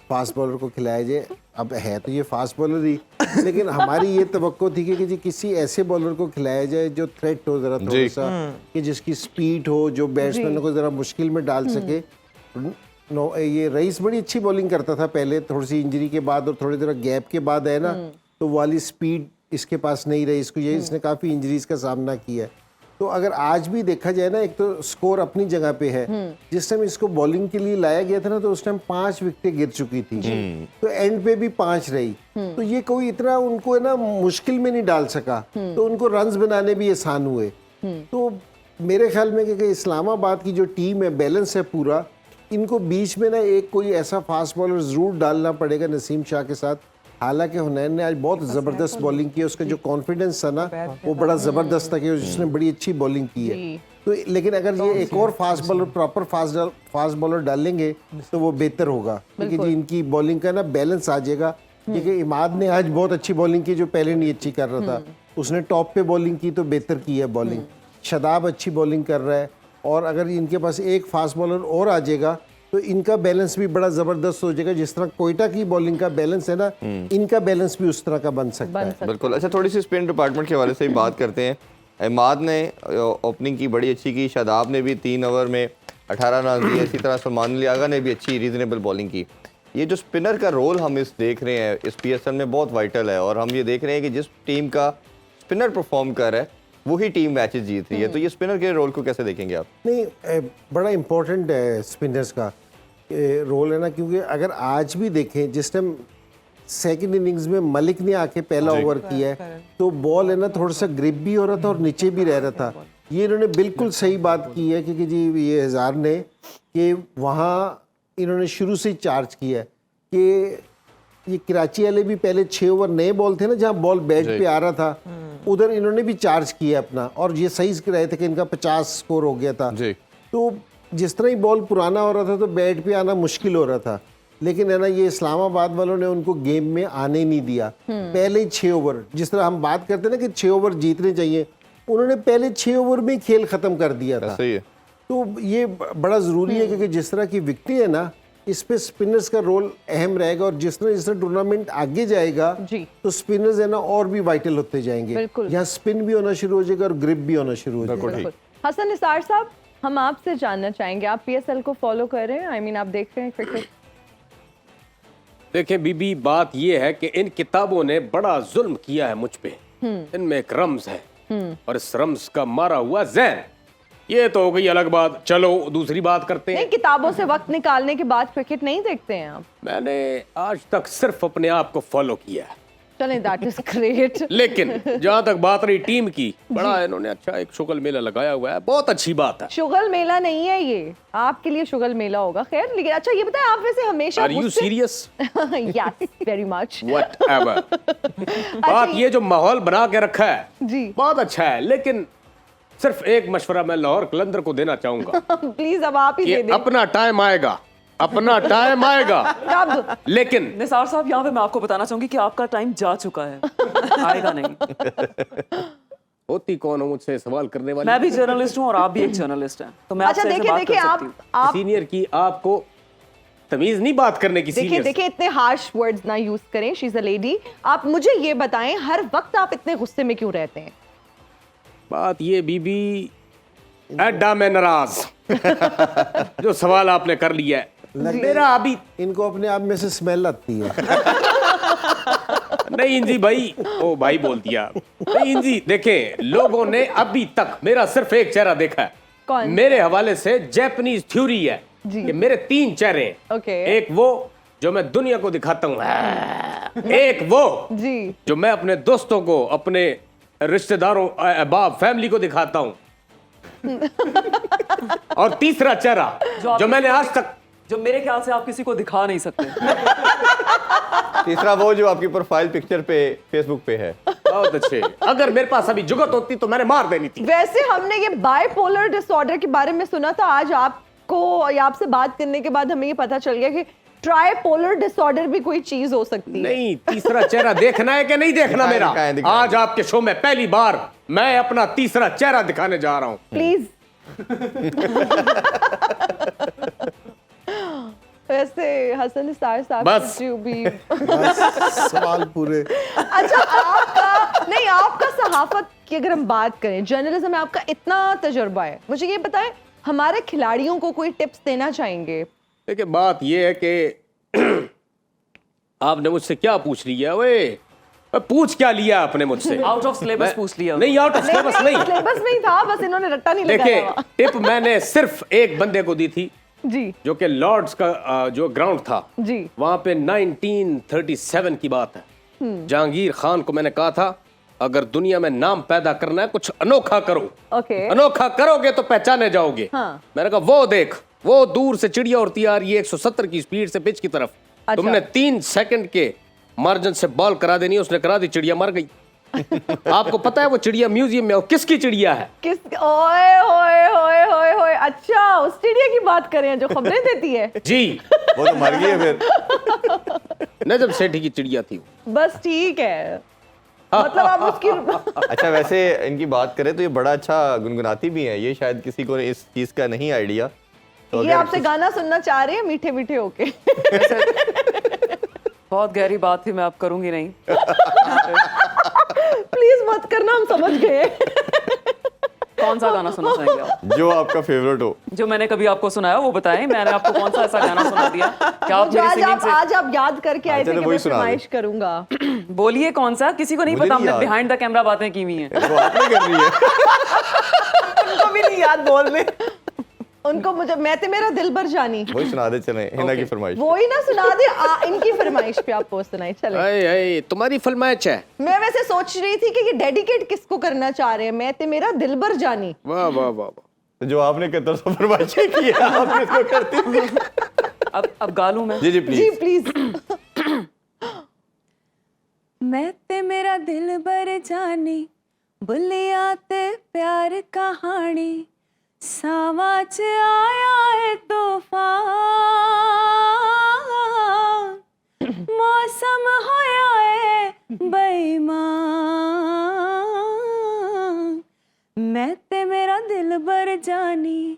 [SPEAKER 3] फास्ट बॉलर को खिलाया जाए। अब है तो ये फास्ट बॉलर ही, लेकिन हमारी ये तवक्को थी कि जी किसी ऐसे बॉलर को खिलाया जाए जो थ्रेट हो ज़रा थोड़ा सा, कि जिसकी स्पीड हो, जो बैट्समैनों को ज़रा मुश्किल में डाल सके। ये रईस बड़ी अच्छी बॉलिंग करता था पहले, थोड़ी सी इंजरी के बाद और थोड़ी देर गैप के बाद है ना, तो वाली स्पीड इसके पास नहीं रही। इसको ये इसने काफ़ी इंजरीज का सामना किया है। तो अगर आज भी देखा जाए ना, एक तो स्कोर अपनी जगह पे है, जिस टाइम इसको बॉलिंग के लिए लाया गया था ना तो उस टाइम 5 विकेटें गिर चुकी थी, तो एंड पे भी 5 रही। तो ये कोई इतना उनको है ना मुश्किल में नहीं डाल सका, तो उनको रन्स बनाने भी आसान हुए। तो मेरे ख्याल में कि इस्लामाबाद की जो टीम है, बैलेंस है पूरा, इनको बीच में ना एक कोई ऐसा फास्ट बॉलर ज़रूर डालना पड़ेगा नसीम शाह के साथ। हालांकि हुनैन ने आज बहुत ज़बरदस्त बॉलिंग की, उसका जो कॉन्फिडेंस था ना वो बड़ा ज़बरदस्त था कि उसने बड़ी अच्छी बॉलिंग की है। तो लेकिन अगर ये एक और fast bowler, proper fast bowler डालेंगे तो वो बेहतर होगा, क्योंकि जी इनकी बॉलिंग का ना बैलेंस आ जाएगा। क्योंकि इमाद ने आज बहुत अच्छी बॉलिंग की जो पहले नहीं अच्छी कर रहा था, उसने टॉप पे बॉलिंग की तो बेहतर की है बॉलिंग। शदाब अच्छी बॉलिंग कर रहा है, और अगर इनके पास एक फास्ट बॉलर और आ जाएगा तो इनका बैलेंस भी बड़ा जबरदस्त हो जाएगा। जिस तरह कोयटा की बॉलिंग का बैलेंस है ना, इनका बैलेंस भी उस तरह का बन सकता है।
[SPEAKER 2] बिल्कुल। अच्छा, थोड़ी सी स्पिन डिपार्टमेंट के हवाले से ही बात करते हैं। इमाद ने ओपनिंग की बड़ी अच्छी की, शादाब ने भी 3 ओवर में 18 रन दिए, इसी तरह सलमान अली आगा ने भी अच्छी रीजनेबल बॉलिंग की। ये जो स्पिनर का रोल हम इस देख रहे हैं इस PSL में बहुत वाइटल है, और हम ये देख रहे हैं कि जिस टीम का स्पिनर परफॉर्म कर रहा है वही टीम मैचेस जीत रही है। तो ये स्पिनर के रोल को कैसे देखेंगे आप?
[SPEAKER 3] नहीं, बड़ा इम्पोर्टेंट है स्पिनर्स का रोल है ना, क्योंकि अगर आज भी देखें जिस टाइम सेकंड इनिंग्स में मलिक ने आके पहला ओवर किया है तो बॉल है ना थोड़ा सा ग्रिप भी हो रहा था और नीचे भी रह रहा था। ये इन्होंने बिल्कुल सही बात की है क्योंकि जी ये हज़ार ने कि वहाँ इन्होंने शुरू से ही चार्ज किया है कि ये कराची वाले भी पहले 6 ओवर नए बॉल थे ना, जहाँ बॉल बैट पे आ रहा था, उधर इन्होंने भी चार्ज किया अपना, और ये सही रहे थे कि इनका 50 स्कोर हो गया था। तो जिस तरह ही बॉल पुराना हो रहा था तो बैट पे आना मुश्किल हो रहा था, लेकिन है ना ये इस्लामाबाद वालों ने उनको गेम में आने नहीं दिया। पहले ही 6 ओवर, जिस तरह हम बात करते हैं ना कि 6 ओवर जीतने चाहिए, उन्होंने पहले 6 ओवर में ही खेल ख़त्म कर दिया था।
[SPEAKER 2] सही है।
[SPEAKER 3] तो ये बड़ा ज़रूरी है क्योंकि जिस तरह की विकेटें है ना, इस पे स्पिनर्स का रोल अहम रहेगा और जिस तरह टूर्नामेंट आगे जाएगा
[SPEAKER 1] जी।
[SPEAKER 3] तो स्पिनर्स है ना और भी वाइटल होते जाएंगे।
[SPEAKER 1] बिल्कुल।
[SPEAKER 3] यहाँ स्पिन भी होना शुरू हो जाएगा और ग्रिप भी होना शुरू हो जाएगा।
[SPEAKER 1] बिल्कुल। हसन निसार साहब, हम आपसे जानना चाहेंगे, आप पीएसएल को फॉलो कर रहे हैं? आई मीन आप देख रहे हैं क्रिकेट?
[SPEAKER 6] देखें बीबी, बात यह है कि इन किताबों ने बड़ा जुल्म किया है मुझ पे। इनमें एक रम्ज है और इस रम्ज का मारा हुआ जहन। ये तो हो गई अलग बात, चलो दूसरी बात करते हैं।
[SPEAKER 1] नहीं, किताबों से वक्त निकालने के बाद क्रिकेट नहीं देखते हैं आप?
[SPEAKER 6] मैंने आज तक सिर्फ अपने आप को फॉलो किया है।
[SPEAKER 1] चलें, दैट इज ग्रेट।
[SPEAKER 6] लेकिन जहां तक बात रही टीम की, बड़ा इन्होंने अच्छा एक शुगल मेला लगाया हुआ है, बहुत अच्छी बात है।
[SPEAKER 1] शुगल मेला नहीं है ये, आपके लिए शुगल मेला होगा। खैर, लेकिन अच्छा ये बताएं, आप वैसे हमेशा
[SPEAKER 6] are you serious?
[SPEAKER 1] Yes, very much.
[SPEAKER 6] Whatever. बात ये जो माहौल बना के रखा है
[SPEAKER 1] जी।
[SPEAKER 6] बहुत अच्छा है, लेकिन सिर्फ एक मशवरा मैं लाहौर कलंदर को देना चाहूंगा
[SPEAKER 1] प्लीज अब आप ही
[SPEAKER 6] कि
[SPEAKER 1] दे दें।
[SPEAKER 6] अपना टाइम आएगा, अपना टाइम आएगा,
[SPEAKER 1] कब?
[SPEAKER 6] लेकिन
[SPEAKER 7] निसार साहब, यहाँ पे मैं आपको बताना चाहूंगी कि आपका टाइम जा चुका है, आएगा नहीं।
[SPEAKER 6] होती कौन हो मुझसे सवाल करने वाली?
[SPEAKER 7] मैं भी जर्नलिस्ट हूँ और आप भी एक जर्नलिस्ट हैं, तो मैं
[SPEAKER 1] अच्छा
[SPEAKER 7] आपसे ऐसे
[SPEAKER 1] देखिए
[SPEAKER 7] बात
[SPEAKER 1] देखिए,
[SPEAKER 7] कर सकती हूँ।
[SPEAKER 1] आप
[SPEAKER 6] सीनियर की आपको तमीज नहीं बात करने की?
[SPEAKER 1] देखिए
[SPEAKER 6] सीनियर
[SPEAKER 1] देखिए, इतने हार्श वर्ड्स ना यूज करें, शी इज अ लेडी। आप मुझे ये बताएं, हर वक्त आप इतने गुस्से में क्यों रहते हैं?
[SPEAKER 6] बात ये बीबी, एड्डा में नाराज जो सवाल आपने कर लिया है, मेरा अभी
[SPEAKER 3] इनको अपने आप में से स्मेल आती है।
[SPEAKER 6] नहीं इंजी भाई, ओ भाई बोल दिया। नहीं इंजी, देखें लोगों ने अभी तक मेरा सिर्फ एक चेहरा देखा है।
[SPEAKER 1] कौन?
[SPEAKER 6] मेरे हवाले से जैपनीज थ्योरी है कि मेरे 3 चेहरे हैं।
[SPEAKER 1] ओके।
[SPEAKER 6] एक वो जो मैं दुनिया को दिखाता हूँ, एक वो
[SPEAKER 1] जी।
[SPEAKER 6] जो मैं अपने दोस्तों को, अपने रिश्तेदारों, अहबाब, फैमिली को दिखाता हूँ, और तीसरा चेहरा जो मैंने आज तक,
[SPEAKER 7] जो मेरे ख्याल से आप किसी को दिखा नहीं सकते।
[SPEAKER 2] तीसरा वो जो आपकी प्रोफाइल पिक्चर पे फेसबुक पे है।
[SPEAKER 6] बहुत अच्छे। अगर मेरे पास अभी जुगत होती तो मैंने मार देनी थी।
[SPEAKER 1] वैसे हमने ये बाइपोलर डिसऑर्डर के बारे में सुना था, आज आपको या आपसे बात करने के बाद हमें ये पता चल गया कि ट्राइपोलर डिसऑर्डर भी कोई चीज हो सकती है।
[SPEAKER 6] नहीं, तीसरा चेहरा देखना है कि नहीं देखना मेरा?
[SPEAKER 2] दिखाएं।
[SPEAKER 6] आज आपके शो में पहली बार मैं अपना तीसरा चेहरा दिखाने जा रहा हूँ।
[SPEAKER 1] प्लीज। वैसे हसन निसार साहब,
[SPEAKER 6] बस।
[SPEAKER 1] could you be-
[SPEAKER 3] सवाल पूरे।
[SPEAKER 1] अच्छा, आपका सहाफत की अगर हम बात करें, जर्नलिज्म में आपका इतना तजुर्बा है, मुझे ये बताएं, हमारे खिलाड़ियों को कोई टिप्स देना चाहेंगे?
[SPEAKER 6] देखिए बात ये है कि आपने मुझसे क्या पूछ लिया? वे पूछ क्या लिया आपने मुझसे?
[SPEAKER 7] आउट ऑफ सिलेबस पूछ लिया।
[SPEAKER 6] नहीं, आउट ऑफ सिलेबस नहीं।
[SPEAKER 1] सिलेबस नहीं था, बस इन्होंने रट्टा नहीं
[SPEAKER 6] देखिए
[SPEAKER 1] लगाया हुआ।
[SPEAKER 6] टिप मैंने सिर्फ एक बंदे को दी थी,
[SPEAKER 1] जी
[SPEAKER 6] जो कि लॉर्ड्स का जो ग्राउंड था,
[SPEAKER 1] जी।
[SPEAKER 6] वहां पे 1937 की बात है। जहांगीर खान को मैंने कहा था, अगर दुनिया में नाम पैदा करना है कुछ अनोखा करो।
[SPEAKER 1] ओके।
[SPEAKER 6] अनोखा करोगे तो पहचाने जाओगे।
[SPEAKER 1] हाँ।
[SPEAKER 6] मैंने कहा वो देख, वो दूर से चिड़िया उड़ती आ रही है 170 की स्पीड से पिच की तरफ।
[SPEAKER 1] अच्छा।
[SPEAKER 6] तुमने 3 सेकंड के मार्जिन से बॉल करा देनी, उसने करा दी, चिड़िया मर गई। आपको पता है वो चिड़िया म्यूजियम में, और किसकी चिड़िया है?
[SPEAKER 1] किस ओए होए होए होए होए, अच्छा उस चिड़िया की बात करें जो खबरें देती है?
[SPEAKER 6] जी,
[SPEAKER 2] वो तो मर गई है फिर।
[SPEAKER 6] नजम सेठी की चिड़िया थी वो।
[SPEAKER 1] बस ठीक है, मतलब आप उसकी
[SPEAKER 2] अच्छा, वैसे इनकी बात करें तो ये बड़ा अच्छा गुनगुनाती भी है, ये शायद किसी को इस चीज का नहीं आइडिया। तो
[SPEAKER 1] ये
[SPEAKER 2] अगर
[SPEAKER 1] आपसे गाना सुनना चाह रहे हैं मीठे मीठे होके।
[SPEAKER 7] बहुत गहरी बात थी, मैं अब करूंगी नहीं।
[SPEAKER 1] प्लीज मत करना, हम समझ गए।
[SPEAKER 7] कौन सा गाना सुनना चाहेंगे आप?
[SPEAKER 2] जो आपका फेवरेट हो।
[SPEAKER 7] जो मैंने कभी आपको सुनाया वो बताएं। मैंने आपको कौन सा ऐसा गाना सुना दिया कि आप
[SPEAKER 1] जो
[SPEAKER 7] मेरी सिंगिंग से
[SPEAKER 1] आज आप याद करके आए थे
[SPEAKER 2] चलो
[SPEAKER 1] कि
[SPEAKER 2] वही
[SPEAKER 1] मैं
[SPEAKER 2] सुना दो।
[SPEAKER 1] फरमाइश करूंगा।
[SPEAKER 7] बोलिए कौन सा? किसी को नहीं
[SPEAKER 2] मुझे
[SPEAKER 7] पता,
[SPEAKER 2] नहीं
[SPEAKER 7] हमने
[SPEAKER 2] याद।
[SPEAKER 7] बिहाइंड द कैमरा बातें की हुई हैं।
[SPEAKER 2] वो आपने कर रही है।
[SPEAKER 1] उनको भी नहीं याद बोलने, उनको मुझे मैं ते मेरा दिल भर जानी,
[SPEAKER 2] वही सुना दे चले, हिना की फरमाइश।
[SPEAKER 1] वो ही ना सुना दे। इनकी फरमाइश पे आप वो सुनाए चले।
[SPEAKER 6] अरे तुम्हारी फरमाइश है।
[SPEAKER 1] मैं वैसे सोच रही थी कि ये डेडिकेट किसको करना चाह रहे हैं, मैं ते मेरा दिल भर जानी।
[SPEAKER 6] वाह वाह वाह वाह।
[SPEAKER 2] तो जो आपने 7100 फरमाइशें की है, आप किसको करती थी?
[SPEAKER 7] अब गा लूं मैं?
[SPEAKER 2] जी जी
[SPEAKER 1] जी
[SPEAKER 2] प्लीज।
[SPEAKER 1] प्लीज।
[SPEAKER 8] मैं ते मेरा दिल भर जानी, बुलिया ते प्यार कहानी, सावा च आया है तूफान, मौसम होया है बेईमान, दिल बर जानी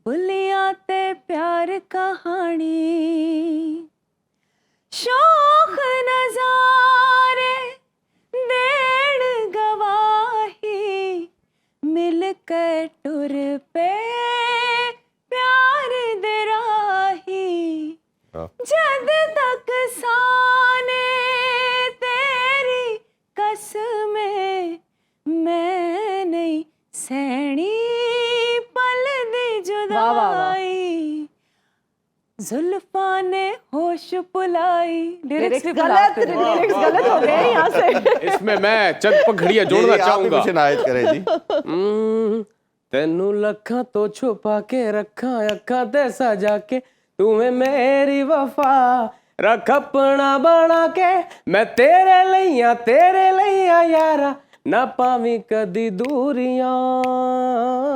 [SPEAKER 8] बुलियां ते प्यार कहानी शौक नजारे देण गवाही मिलकर टुर पे प्यार दे राही जद तक साने तेरी कसमें मैं नहीं सैनी पल दी
[SPEAKER 1] वाह, वाह, वाह।
[SPEAKER 8] जुदाई जुल्फा ने होश पुलाई
[SPEAKER 1] लिरिक्स गलत हो गए यहाँ से।
[SPEAKER 6] इसमें मैं चंद पखड़ियां जोड़ना
[SPEAKER 2] जी, आप ही
[SPEAKER 6] चाहूंगा।
[SPEAKER 2] कुछ इनायत करें जी।
[SPEAKER 6] तेनू लखा तो छुपा के रखा अखा ते सजा के तुम्हें मेरी वफा रख अपना बना के मैं तेरे लिया यारा ना पावी कदी दूरियां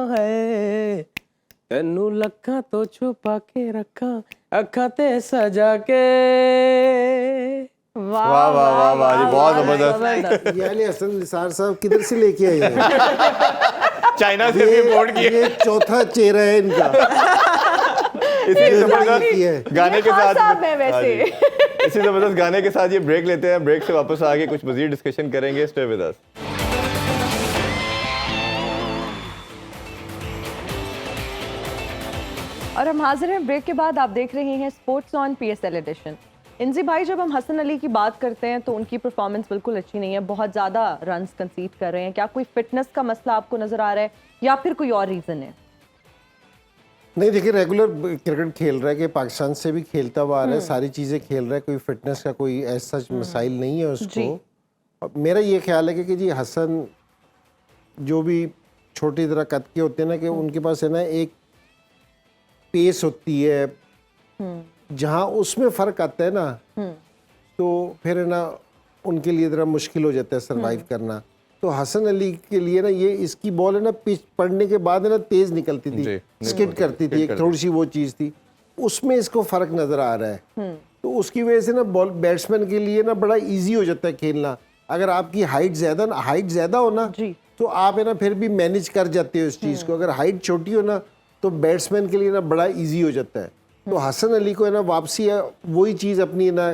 [SPEAKER 6] है तेनू लखा तो छुपा के रखा अखा ते सजा के।
[SPEAKER 2] वाह वाह वाह वाह जी, बहुत जबरदस्त।
[SPEAKER 3] यानी हसन निसार साहब किधर से लेके आए हैं?
[SPEAKER 2] चाइना से भी इम्पोर्ट किए।
[SPEAKER 3] ये चौथा चेहरा है इनका।
[SPEAKER 2] इसी जबरदस्त
[SPEAKER 3] ये
[SPEAKER 2] गाने के
[SPEAKER 1] ये खास
[SPEAKER 2] साथ
[SPEAKER 1] साहब हैं वैसे।
[SPEAKER 2] हाँ जी। इसी जबरदस्त गाने के साथ ये ब्रेक लेते हैं। ब्रेक से वापस आके कुछ मजीद डिस्कशन करेंगे। Stay with us.
[SPEAKER 1] और हम हाजिर हैं ब्रेक के बाद। आप देख रहे हैं स्पोर्ट्स ऑन PSL एडिशन। इंजी भाई, जब हम हसन अली की बात करते हैं तो उनकी परफॉर्मेंस बिल्कुल अच्छी नहीं है, बहुत ज़्यादा रन्स कंसीड कर रहे हैं। क्या कोई फिटनेस का मसला आपको नज़र आ रहा है या फिर कोई और रीज़न है?
[SPEAKER 3] नहीं, देखिए रेगुलर क्रिकेट खेल रहा है कि पाकिस्तान से भी खेलता हुआ आ रहा है, सारी चीज़ें खेल रहा है, कोई फिटनेस का कोई ऐसा मसाइल नहीं है उसको। और मेरा ये ख्याल है कि जी हसन जो भी छोटी तरह कद के होते हैं ना, कि उनके पास है ना एक पेस होती है जहाँ उसमें फ़र्क आता है ना, तो फिर है ना उनके लिए ज़रा मुश्किल हो जाता है सरवाइव करना। तो हसन अली के लिए ना ये इसकी बॉल है ना पिच पड़ने के बाद है ना तेज़ निकलती थी, स्किड करती थी, एक थोड़ी सी वो चीज़ थी, उसमें इसको फ़र्क नज़र आ रहा है। तो उसकी वजह से ना बॉल बैट्समैन के लिए ना बड़ा ईजी हो जाता है खेलना। अगर आपकी हाइट ज़्यादा हो ना, तो आप है ना फिर भी मैनेज कर जाते हो इस चीज़ को। अगर हाइट छोटी हो ना तो बैट्समैन के लिए ना बड़ा ईजी हो जाता है। तो हसन अली को है ना वापसी है वही चीज़ अपनी है ना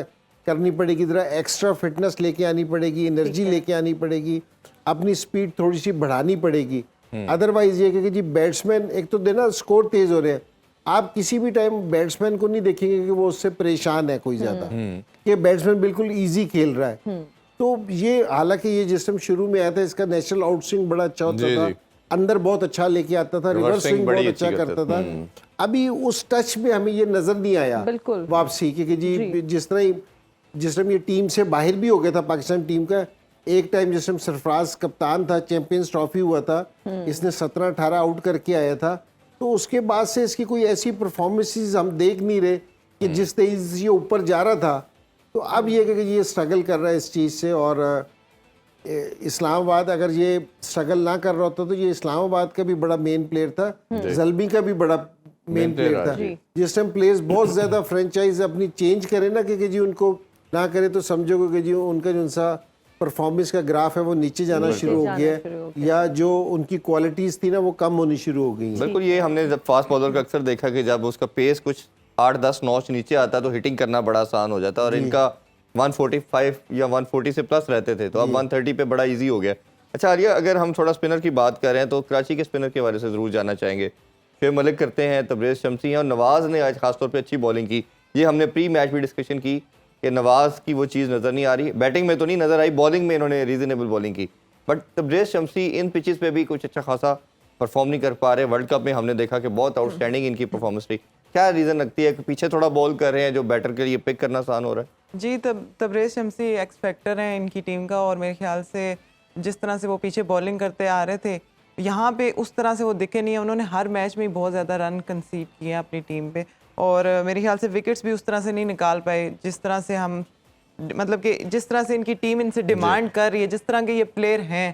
[SPEAKER 3] करनी पड़ेगी, ज़रा एक्स्ट्रा फिटनेस लेके आनी पड़ेगी, एनर्जी लेके आनी पड़ेगी, अपनी स्पीड थोड़ी सी बढ़ानी पड़ेगी। अदरवाइज ये कि जी बैट्समैन एक तो देना स्कोर तेज़ हो रहे हैं, आप किसी भी टाइम बैट्समैन को नहीं देखेंगे कि वो उससे परेशान है कोई ज़्यादा, कि बैट्समैन बिल्कुल ईजी खेल रहा है। तो ये हालांकि ये जिस टाइम शुरू में आया था इसका नेचुरल आउट स्विंग बड़ा अच्छा होता था, अंदर बहुत अच्छा लेके आता था, रिवर्स स्विंग बहुत अच्छा करता था। अभी उस टच में हमें ये नजर नहीं आया
[SPEAKER 1] बिल्कुल
[SPEAKER 3] वापसी, क्योंकि जी जिस टाइम ये टीम से बाहर भी हो गया था पाकिस्तान टीम का, एक टाइम जिस टाइम सरफराज कप्तान था, चैंपियंस ट्रॉफी हुआ था, इसने 17-18 आउट करके आया था, तो उसके बाद से इसकी कोई ऐसी परफॉर्मेंसेस हम देख नहीं रहे कि जिस तेजी से ये ऊपर जा रहा था। तो अब ये कि ये स्ट्रगल कर रहा है इस चीज़ से। और इस्लामाबाद अगर ये स्ट्रगल ना कर रहा होता तो ये इस्लामाबाद का भी बड़ा मेन प्लेयर था, जल्बी का भी बड़ा मेन प्लेयर था। जिस टाइम प्लेयर्स बहुत ज़्यादा फ्रेंचाइज अपनी चेंज करें ना कि जी उनको ना करे तो समझोगे कि जी उनका जो सा परफॉर्मेंस का ग्राफ है वो नीचे जाना शुरू हो गया है, या जो उनकी क्वालिटीज़ थी ना वो कम होनी शुरू हो गई हैं।
[SPEAKER 2] बिल्कुल, ये हमने जब फास्ट बॉलर का अक्सर देखा कि जब उसका पेस कुछ 8-10 नॉच नीचे आता तो हिटिंग करना बड़ा आसान हो जाता, और इनका 145 या 140 से प्लस रहते थे, तो अब 130 पे बड़ा इजी हो गया। अच्छा आलिया, अगर हम थोड़ा स्पिनर की बात कर रहे हैं तो कराची के स्पिनर के बारे से ज़रूर जानना चाहेंगे। शुएब मलिक करते हैं, तबरेज़ शम्सी हैं, और नवाज़ ने आज खासतौर पे अच्छी बॉलिंग की। ये हमने प्री मैच भी डिस्कशन की कि नवाज़ की वो चीज़ नज़र नहीं आ रही, बैटिंग में तो नहीं नज़र आई, बॉलिंग में इन्होंने रीजनेबल बॉलिंग की, but Tabraiz Shamsi in pitches पे भी कुछ अच्छा खासा परफॉर्म नहीं कर पा रहे। वर्ल्ड कप में हमने देखा कि बहुत आउटस्टैंडिंग इनकी परफॉर्मेंस रही। क्या रीज़न लगती है कि पीछे थोड़ा बॉल कर रहे हैं जो बैटर के लिए पिक करना आसान हो रहा है?
[SPEAKER 4] जी, तबरेज़ शम्सी एक्स फैक्टर हैं इनकी टीम का, और मेरे ख्याल से जिस तरह से वो पीछे बॉलिंग करते आ रहे थे यहाँ पे उस तरह से वो दिखे नहीं है। उन्होंने हर मैच में बहुत ज़्यादा रन कंसीड किए हैं अपनी टीम पे, और मेरे ख्याल से विकेट्स भी उस तरह से नहीं निकाल पाए जिस तरह से हम, मतलब कि जिस तरह से इनकी टीम इनसे डिमांड कर रही है, जिस तरह के ये प्लेयर हैं,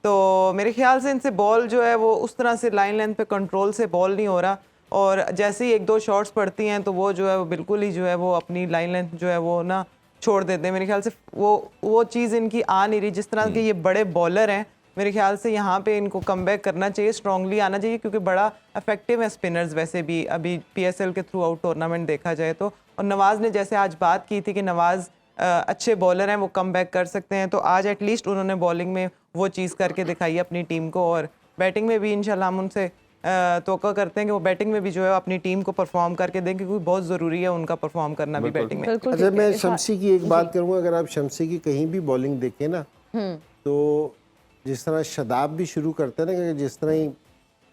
[SPEAKER 4] तो मेरे ख्याल से इनसे बॉल जो है वो उस तरह से लाइन लेंथ पे कंट्रोल से बॉल नहीं हो रहा, और जैसे ही 1-2 शॉट्स पड़ती हैं तो वो जो है वो बिल्कुल ही जो है वो अपनी लाइन लेंथ जो है वो ना छोड़ देते हैं। मेरे ख्याल से वो चीज़ इनकी आ नहीं रही। जिस तरह के ये बड़े बॉलर हैं मेरे ख्याल से यहाँ पे इनको कमबैक करना चाहिए, स्ट्रांगली आना चाहिए, क्योंकि बड़ा इफेक्टिव है स्पिनर्स वैसे भी अभी PSL के थ्रू आउट टूर्नामेंट देखा जाए तो। और नवाज़ ने जैसे आज बात की थी कि नवाज़ अच्छे बॉलर हैं, वो कमबैक कर सकते हैं, तो आज एटलीस्ट उन्होंने बॉलिंग में वो चीज़ करके दिखाई अपनी टीम को। और बैटिंग में भी इंशाल्लाह हम उनसे तवक्को करते हैं कि वो बैटिंग में भी जो है अपनी टीम को परफॉर्म करके दें, क्योंकि बहुत ज़रूरी है उनका परफॉर्म करना भी बैटिंग में।
[SPEAKER 1] बिल्कुल
[SPEAKER 3] अच्छा,
[SPEAKER 1] ठीक है।
[SPEAKER 3] मैं शम्सी की एक बात करूंगा, अगर आप शम्सी की कहीं भी बॉलिंग देखें ना, तो जिस तरह शदाब भी शुरू करते हैं ना, कि जिस तरह ही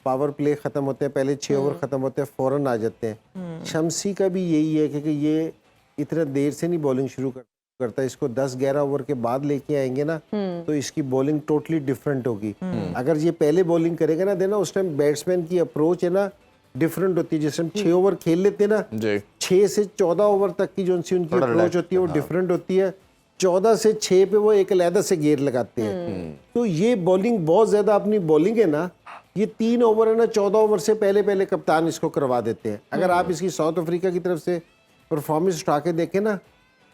[SPEAKER 3] पावर प्ले ख़त्म होते हैं, पहले 6 ओवर ख़त्म होते हैं, फ़ौरन आ जाते हैं। शम्सी का भी यही है कि ये इतना देर से नहीं बॉलिंग शुरू करता, इसको 10-11 ओवर के बाद लेके आएंगे ना, तो इसकी बॉलिंग टोटली डिफरेंट होगी। अगर ये पहले बॉलिंग करेगा ना देना, उस टाइम बैट्समैन की अप्रोच है ना डिफरेंट होती है। जैसे हम 6 ओवर खेल लेते हैं ना,
[SPEAKER 2] जी
[SPEAKER 3] 6 से 14 ओवर तक की जो उनकी अप्रोच होती है वो डिफरेंट होती है। 14 से 6 पे वो एक अलहदा से गेयर लगाते हैं। तो ये बॉलिंग बहुत ज्यादा अपनी बॉलिंग है ना, ये 3 ओवर है ना, 14 ओवर से पहले कप्तान इसको करवा देते हैं। अगर आप इसकी साउथ अफ्रीका की तरफ से परफॉर्मेंस उठा के देखें ना,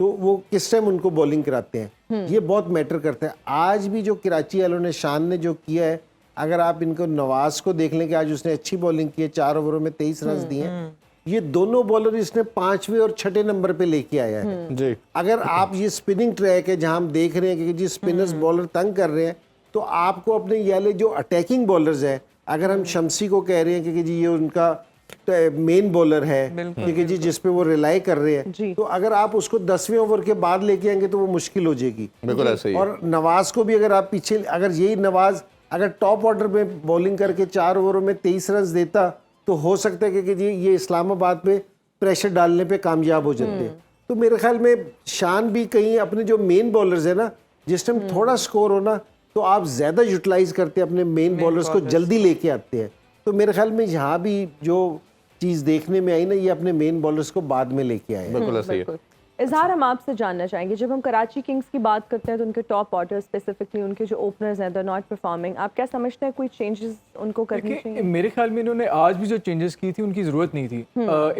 [SPEAKER 3] तो वो किस टाइम उनको बॉलिंग कराते हैं, ये बहुत मैटर करता है। आज भी जो कराची वालों ने, शान ने जो किया है, अगर आप इनको नवाज को देख लें कि आज उसने अच्छी बॉलिंग की है, 4 ओवरों में 23 रन दिए हैं। ये दोनों बॉलर इसने 5वें और 6ठे नंबर पे लेके आया है।
[SPEAKER 2] जी
[SPEAKER 3] अगर आप ये स्पिनिंग ट्रैक है जहां हम देख रहे हैं कि जी स्पिनर्स बॉलर तंग कर रहे हैं, तो आपको अपने ये वाले जो अटैकिंग बॉलर्स हैं, अगर हम शम्सी को कह रहे हैं कि जी ये उनका मेन बॉलर है, क्योंकि जी जिस पे वो रिलाई कर रहे हैं, तो अगर आप उसको 10वें ओवर के बाद लेके आएंगे तो वो मुश्किल हो जाएगी।
[SPEAKER 2] बिल्कुल ऐसे ही है।
[SPEAKER 3] और नवाज को भी अगर आप पीछे, अगर यही नवाज अगर टॉप ऑर्डर में बॉलिंग करके 4 ओवरों में 23 रन देता, तो हो सकता है कि जी ये इस्लामाबाद पे प्रेशर डालने पे कामयाब हो जाते हैं। तो मेरे ख्याल में शान भी कहीं अपने जो मेन बॉलर्स है ना, जिस टाइम थोड़ा स्कोर होना, तो आप ज्यादा यूटिलाइज करते हैं अपने मेन बॉलर्स को, जल्दी लेके आते हैं। तो मेरे ख्याल में यहाँ भी जो चीज देखने में आई ना, ये अपने मेन बॉलर्स को बाद में लेके आए।
[SPEAKER 2] बिल्कुल ऐसे ही है।
[SPEAKER 1] बिल्कुल। इजहार, हम आपसे जानना चाहेंगे, जब हम कराची किंग्स की बात करते हैं तो उनके टॉप ऑर्डर, स्पेसिफिकली उनके जो ओपनर्स हैं, दे आर नॉट परफॉर्मिंग, आप क्या समझते हैं कोई चेंजेस उनको करने
[SPEAKER 5] देखिए,
[SPEAKER 1] चाहिए?
[SPEAKER 5] मेरे ख्याल में इन्होंने आज भी जो चेंजेस की थी उनकी ज़रूरत नहीं थी।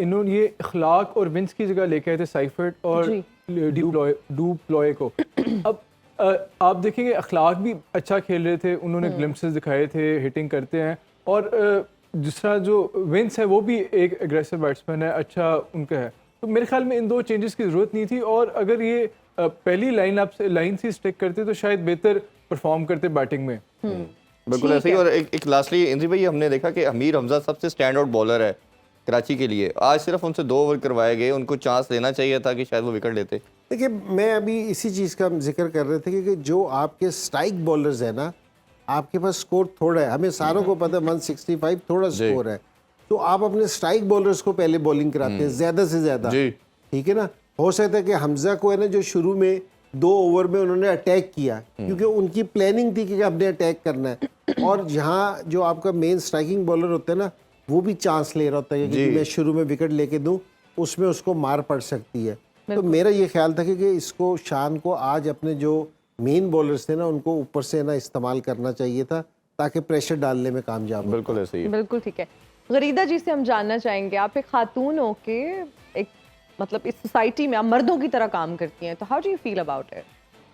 [SPEAKER 5] इन्होंने ये इखलाक और विंस की जगह लेके आए थे साइफर्ट और डू प्लॉय को। अब आप देखेंगे अखलाक भी अच्छा खेल रहे थे, उन्होंने ग्लिम्पसेस दिखाए थे, हिटिंग करते हैं, और दूसरा जो विंस है वो भी एक एग्रेसिव बैट्समैन है, अच्छा उनका है। तो मेरे ख्याल में इन 2 चेंजेस की ज़रूरत नहीं थी, और अगर ये पहली लाइन से स्टिक करते तो शायद बेहतर परफॉर्म करते बैटिंग में।
[SPEAKER 2] बिल्कुल ऐसे ही। और एक लास्टली इंद्री भाई, हमने देखा कि अमीर हमजा सबसे स्टैंड आउट बॉलर है कराची के लिए। आज सिर्फ उनसे 2 ओवर करवाए गए, उनको चांस लेना चाहिए था कि शायद वो विकेट लेते।
[SPEAKER 3] देखिए, मैं अभी इसी चीज़ का जिक्र कर रहे थे कि जो आपके स्ट्राइक बॉलर्स है ना, आपके पास स्कोर थोड़ा है, हमें सारों को पता है 165 थोड़ा स्कोर है, तो आप अपने स्ट्राइक बॉलर्स को पहले बॉलिंग कराते हैं ज़्यादा से ज़्यादा, ठीक है ना। हो सकता है कि हमजा को है ना, जो शुरू में 2 ओवर में उन्होंने अटैक किया, क्योंकि उनकी प्लानिंग थी कि हमने अटैक करना है, और यहाँ जो आपका मेन स्ट्राइकिंग बॉलर होता है ना, वो भी चांस ले रहा होता है कि मैं शुरू में विकेट लेके दूं, उसमें उसको मार पड़ सकती है। तो मेरा ये ख्याल था कि इसको, शान को आज अपने जो मेन बॉलर्स थे ना, उनको ऊपर से ना इस्तेमाल करना चाहिए था, ताकि प्रेशर डालने में कामयाब हो।
[SPEAKER 2] बिल्कुल ऐसे ही है।
[SPEAKER 1] बिल्कुल ठीक है। गरीदा जी से हम जानना चाहेंगे, आप एक खातून हो के एक, मतलब इस सोसाइटी में आप मर्दों की तरह काम करती हैं, तो how do you feel about it?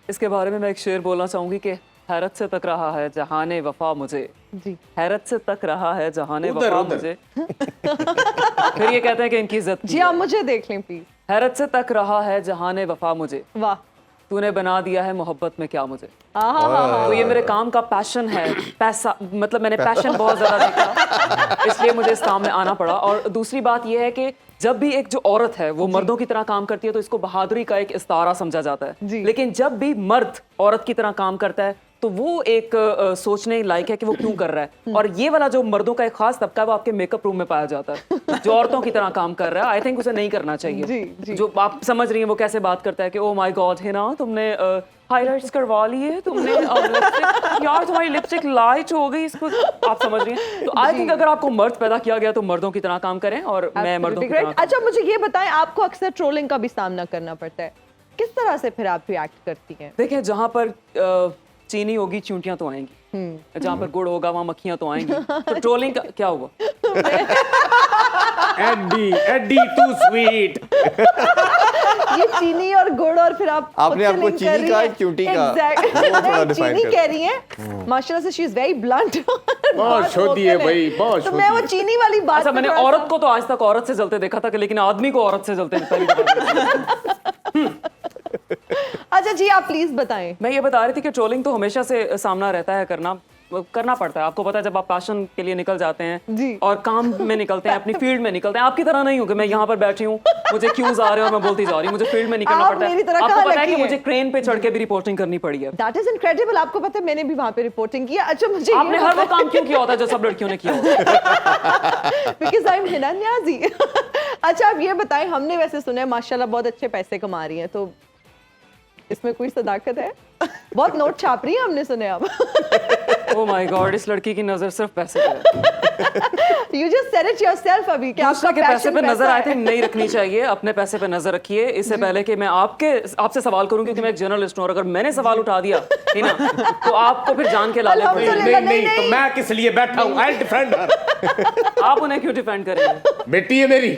[SPEAKER 7] इसके बारे में मैं एक शेर बोलना चाहूंगी कि हैरत से तक रहा है जहाने वफा मुझे,
[SPEAKER 1] जी,
[SPEAKER 7] हैरत से तक रहा है जहाने वफा मुझे। फिर ये कहते हैं कि इनकी इज्जत
[SPEAKER 1] जी, आप मुझे देख लें प्लीज।
[SPEAKER 7] हैरत से तक रहा है जहाने वफा मुझे,
[SPEAKER 1] वाह,
[SPEAKER 7] तूने बना दिया है मोहब्बत में क्या मुझे।
[SPEAKER 1] आहा,
[SPEAKER 7] तो ये मेरे काम का पैशन है, पैसा, मतलब मैंने पैशन बहुत ज्यादा देखा, इसलिए मुझे इस काम में आना पड़ा। और दूसरी बात ये है कि जब भी एक जो औरत है वो मर्दों की तरह काम करती है तो इसको बहादुरी का एक इस्तारा समझा जाता है, लेकिन जब भी मर्द औरत की तरह काम करता है तो वो एक सोचने लायक है कि वो क्यों कर रहा है। और ये वाला जो मर्दों का एक खास तबका है वो आपके मेकअप रूम में पाया जाता है, जो औरतों की तरह काम कर रहा है। आई थिंक उसे नहीं करना चाहिए। जो आप समझ रही हैं वो कैसे बात करता है कि ओ माय गॉड है ना, तुमने हाइलाइट्स करवा लिए, तुमने यार तुम्हारी लिपस्टिक लाइट हो गई, इसको आप समझ रही हैं। तो आई थिंक अगर आपको मर्द पैदा किया गया तो मर्दों की तरह काम करें, और मैं मर्दों की तरह।
[SPEAKER 1] अच्छा, मुझे ये बताएं, आपको अक्सर ट्रोलिंग का भी सामना करना पड़ता है, किस तरह से फिर आप रिएक्ट करती हैं?
[SPEAKER 7] देखिए, जहाँ पर चीनी होगी चूंटियां तो आएंगी, जहाँ पर गुड़ होगा वहाँ मक्खियां तो आएंगी। तो ट्रोलिंग का क्या हुआ?
[SPEAKER 6] एडी टू स्वीट।
[SPEAKER 1] ये चीनी और गुड़ और फिर आप
[SPEAKER 2] आपने
[SPEAKER 1] खुद से
[SPEAKER 2] आपको
[SPEAKER 1] link कर
[SPEAKER 2] चीनी
[SPEAKER 1] रही
[SPEAKER 2] का,
[SPEAKER 1] हैं।
[SPEAKER 2] चूंटी का,
[SPEAKER 1] Exactly.
[SPEAKER 2] वो थोड़ा
[SPEAKER 1] नहीं,
[SPEAKER 2] define
[SPEAKER 1] चीनी
[SPEAKER 2] कर।
[SPEAKER 1] कह रही हैं माशाल्लाह से शी इज वेरी ब्लंट
[SPEAKER 6] बहुत छोटी है भाई, बहुत
[SPEAKER 1] तो मैं वो
[SPEAKER 6] छोटी
[SPEAKER 1] चीनी वाली बात
[SPEAKER 7] अच्छा
[SPEAKER 1] पे
[SPEAKER 7] मैंने
[SPEAKER 1] थोड़ा सा-
[SPEAKER 7] औरत को तो आज तक औरत से जलते देखा था लेकिन आदमी को औरत से जलते पहली दफा।
[SPEAKER 1] अच्छा जी आप प्लीज बताएं।
[SPEAKER 7] मैं ये बता रही थी कि ट्रोलिंग तो हमेशा से सामना रहता है, करना पड़ता है। आपको पता है जब आप पैशन के लिए निकल जाते हैं
[SPEAKER 1] जी।
[SPEAKER 7] और काम में निकलते हैं, अपनी फील्ड में निकलते हैं, आपकी तरह नहीं हूँ कि मैं यहाँ पर बैठी हूँ, मुझे क्यूज आ रहे हैं और मैं बोलती जा रही हूँ, मुझे फील्ड में निकलना
[SPEAKER 1] आप
[SPEAKER 7] पड़ता
[SPEAKER 1] मेरी तरह
[SPEAKER 7] है। आपको
[SPEAKER 1] कहाँ
[SPEAKER 7] पता है
[SPEAKER 1] लकी
[SPEAKER 7] कि
[SPEAKER 1] हैं?
[SPEAKER 7] मुझे क्रेन पे चढ़ के भी रिपोर्टिंग करनी पड़ी है।
[SPEAKER 1] That is incredible. आपको पता है मैंने भी वहां पे रिपोर्टिंग किया। अच्छा मुझे
[SPEAKER 7] आपने हर वो काम क्यों किया होता है जो सब लड़कियों ने किया होता है?
[SPEAKER 1] Because I am Hina Niazi. अच्छा आप ये बताएं, हमने वैसे सुना है माशाल्लाह बहुत अच्छे पैसे कमा रही हैं, तो इसमें कोई सदाकत है? बहुत नोट छाप रही है हमने सुने अब।
[SPEAKER 7] ओह माय गॉड, इस लड़की की नजर सिर्फ पैसे पे है।
[SPEAKER 1] You just said it yourself अभी कि
[SPEAKER 7] दूसरे
[SPEAKER 1] आपका
[SPEAKER 7] के पैसे पे नजर आए थे,
[SPEAKER 1] है।
[SPEAKER 7] नहीं रखनी चाहिए, अपने पैसे पे नजर रखिए। इससे पहले कि मैं आपसे सवाल करूं, क्योंकि मैं एक जर्नलिस्ट हूं और अगर मैंने सवाल उठा दिया है ना तो आपको फिर जान के लाले पड़ेंगे।
[SPEAKER 1] अल्हम्दुलिल्लाह।
[SPEAKER 6] नहीं
[SPEAKER 1] नहीं,
[SPEAKER 6] तो मैं किस लिए बैठा हूँ, आई डिफेंड हर।
[SPEAKER 7] आप उन्हें क्यों डिफेंड करेंगे?
[SPEAKER 6] बेटी है मेरी,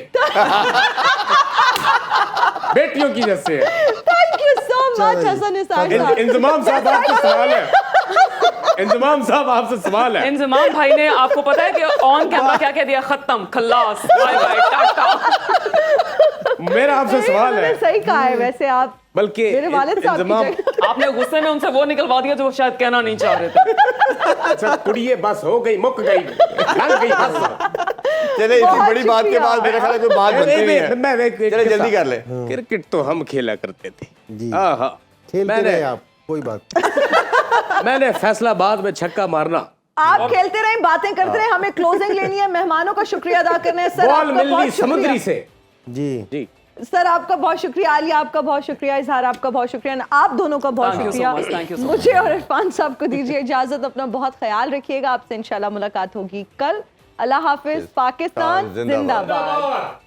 [SPEAKER 6] बेटियों की जैसे है।
[SPEAKER 1] Thank you so much Hasan Nisar साहब।
[SPEAKER 6] इंजमाम साहब आपसे सवाल है, इंजमाम साहब आपसे सवाल है।
[SPEAKER 7] इंजमाम भाई ने आपको पता है कि ऑन कैमरा क्या कह दिया? खत्म, खल्लास, बाय बाय, टाटा।
[SPEAKER 6] मेरा आपसे सवाल
[SPEAKER 1] उन्होंने
[SPEAKER 6] है,
[SPEAKER 1] सही कहा है वैसे आप
[SPEAKER 6] बल्कि
[SPEAKER 1] मेरे वालिद साहब की
[SPEAKER 6] इंजमाम
[SPEAKER 1] जगह।
[SPEAKER 7] आपने गुस्से में उनसे वो निकलवा दिया जो वो शायद कहना नहीं चाह रहे थे।
[SPEAKER 6] अच्छा कुड़िए बस हो गई, मुक गई, लग गई बस।
[SPEAKER 2] चले इतनी
[SPEAKER 1] बहुत
[SPEAKER 2] बड़ी बात के
[SPEAKER 1] शुक्रिया।
[SPEAKER 2] बाद मेरे ख्याल है कोई बात बनती नहीं है। चले जल्दी कर ले।
[SPEAKER 6] क्रिकेट तो हम खेला करते थे।
[SPEAKER 3] जी।
[SPEAKER 6] हाँ,
[SPEAKER 3] खेलते रहे आप, कोई बात।
[SPEAKER 6] मैंने फैसलाबाद में छक्का मारना,
[SPEAKER 1] आप खेलते रहे, बातें करते रहे, हमें क्लोजिंग लेनी है, मेहमानों का शुक्रिया अदा करना है। सर
[SPEAKER 6] बॉल
[SPEAKER 1] आपका
[SPEAKER 6] मिलनी
[SPEAKER 1] बहुत शुक्रिया।
[SPEAKER 6] समुद्री से।
[SPEAKER 3] जी
[SPEAKER 6] जी
[SPEAKER 1] सर आपका बहुत शुक्रिया, आलिया आपका बहुत शुक्रिया, इजहार आपका बहुत शुक्रिया, आप दोनों का बहुत
[SPEAKER 7] Thank you so
[SPEAKER 1] शुक्रिया।
[SPEAKER 7] much, thank you so much.
[SPEAKER 1] मुझे और इरफान साहब को दीजिए इजाजत, अपना बहुत ख्याल रखिएगा। आपसे इंशाल्लाह मुलाकात होगी कल। अल्लाह हाफिज। पाकिस्तान
[SPEAKER 2] जिंदाबाद।
[SPEAKER 1] जिंदाबाद।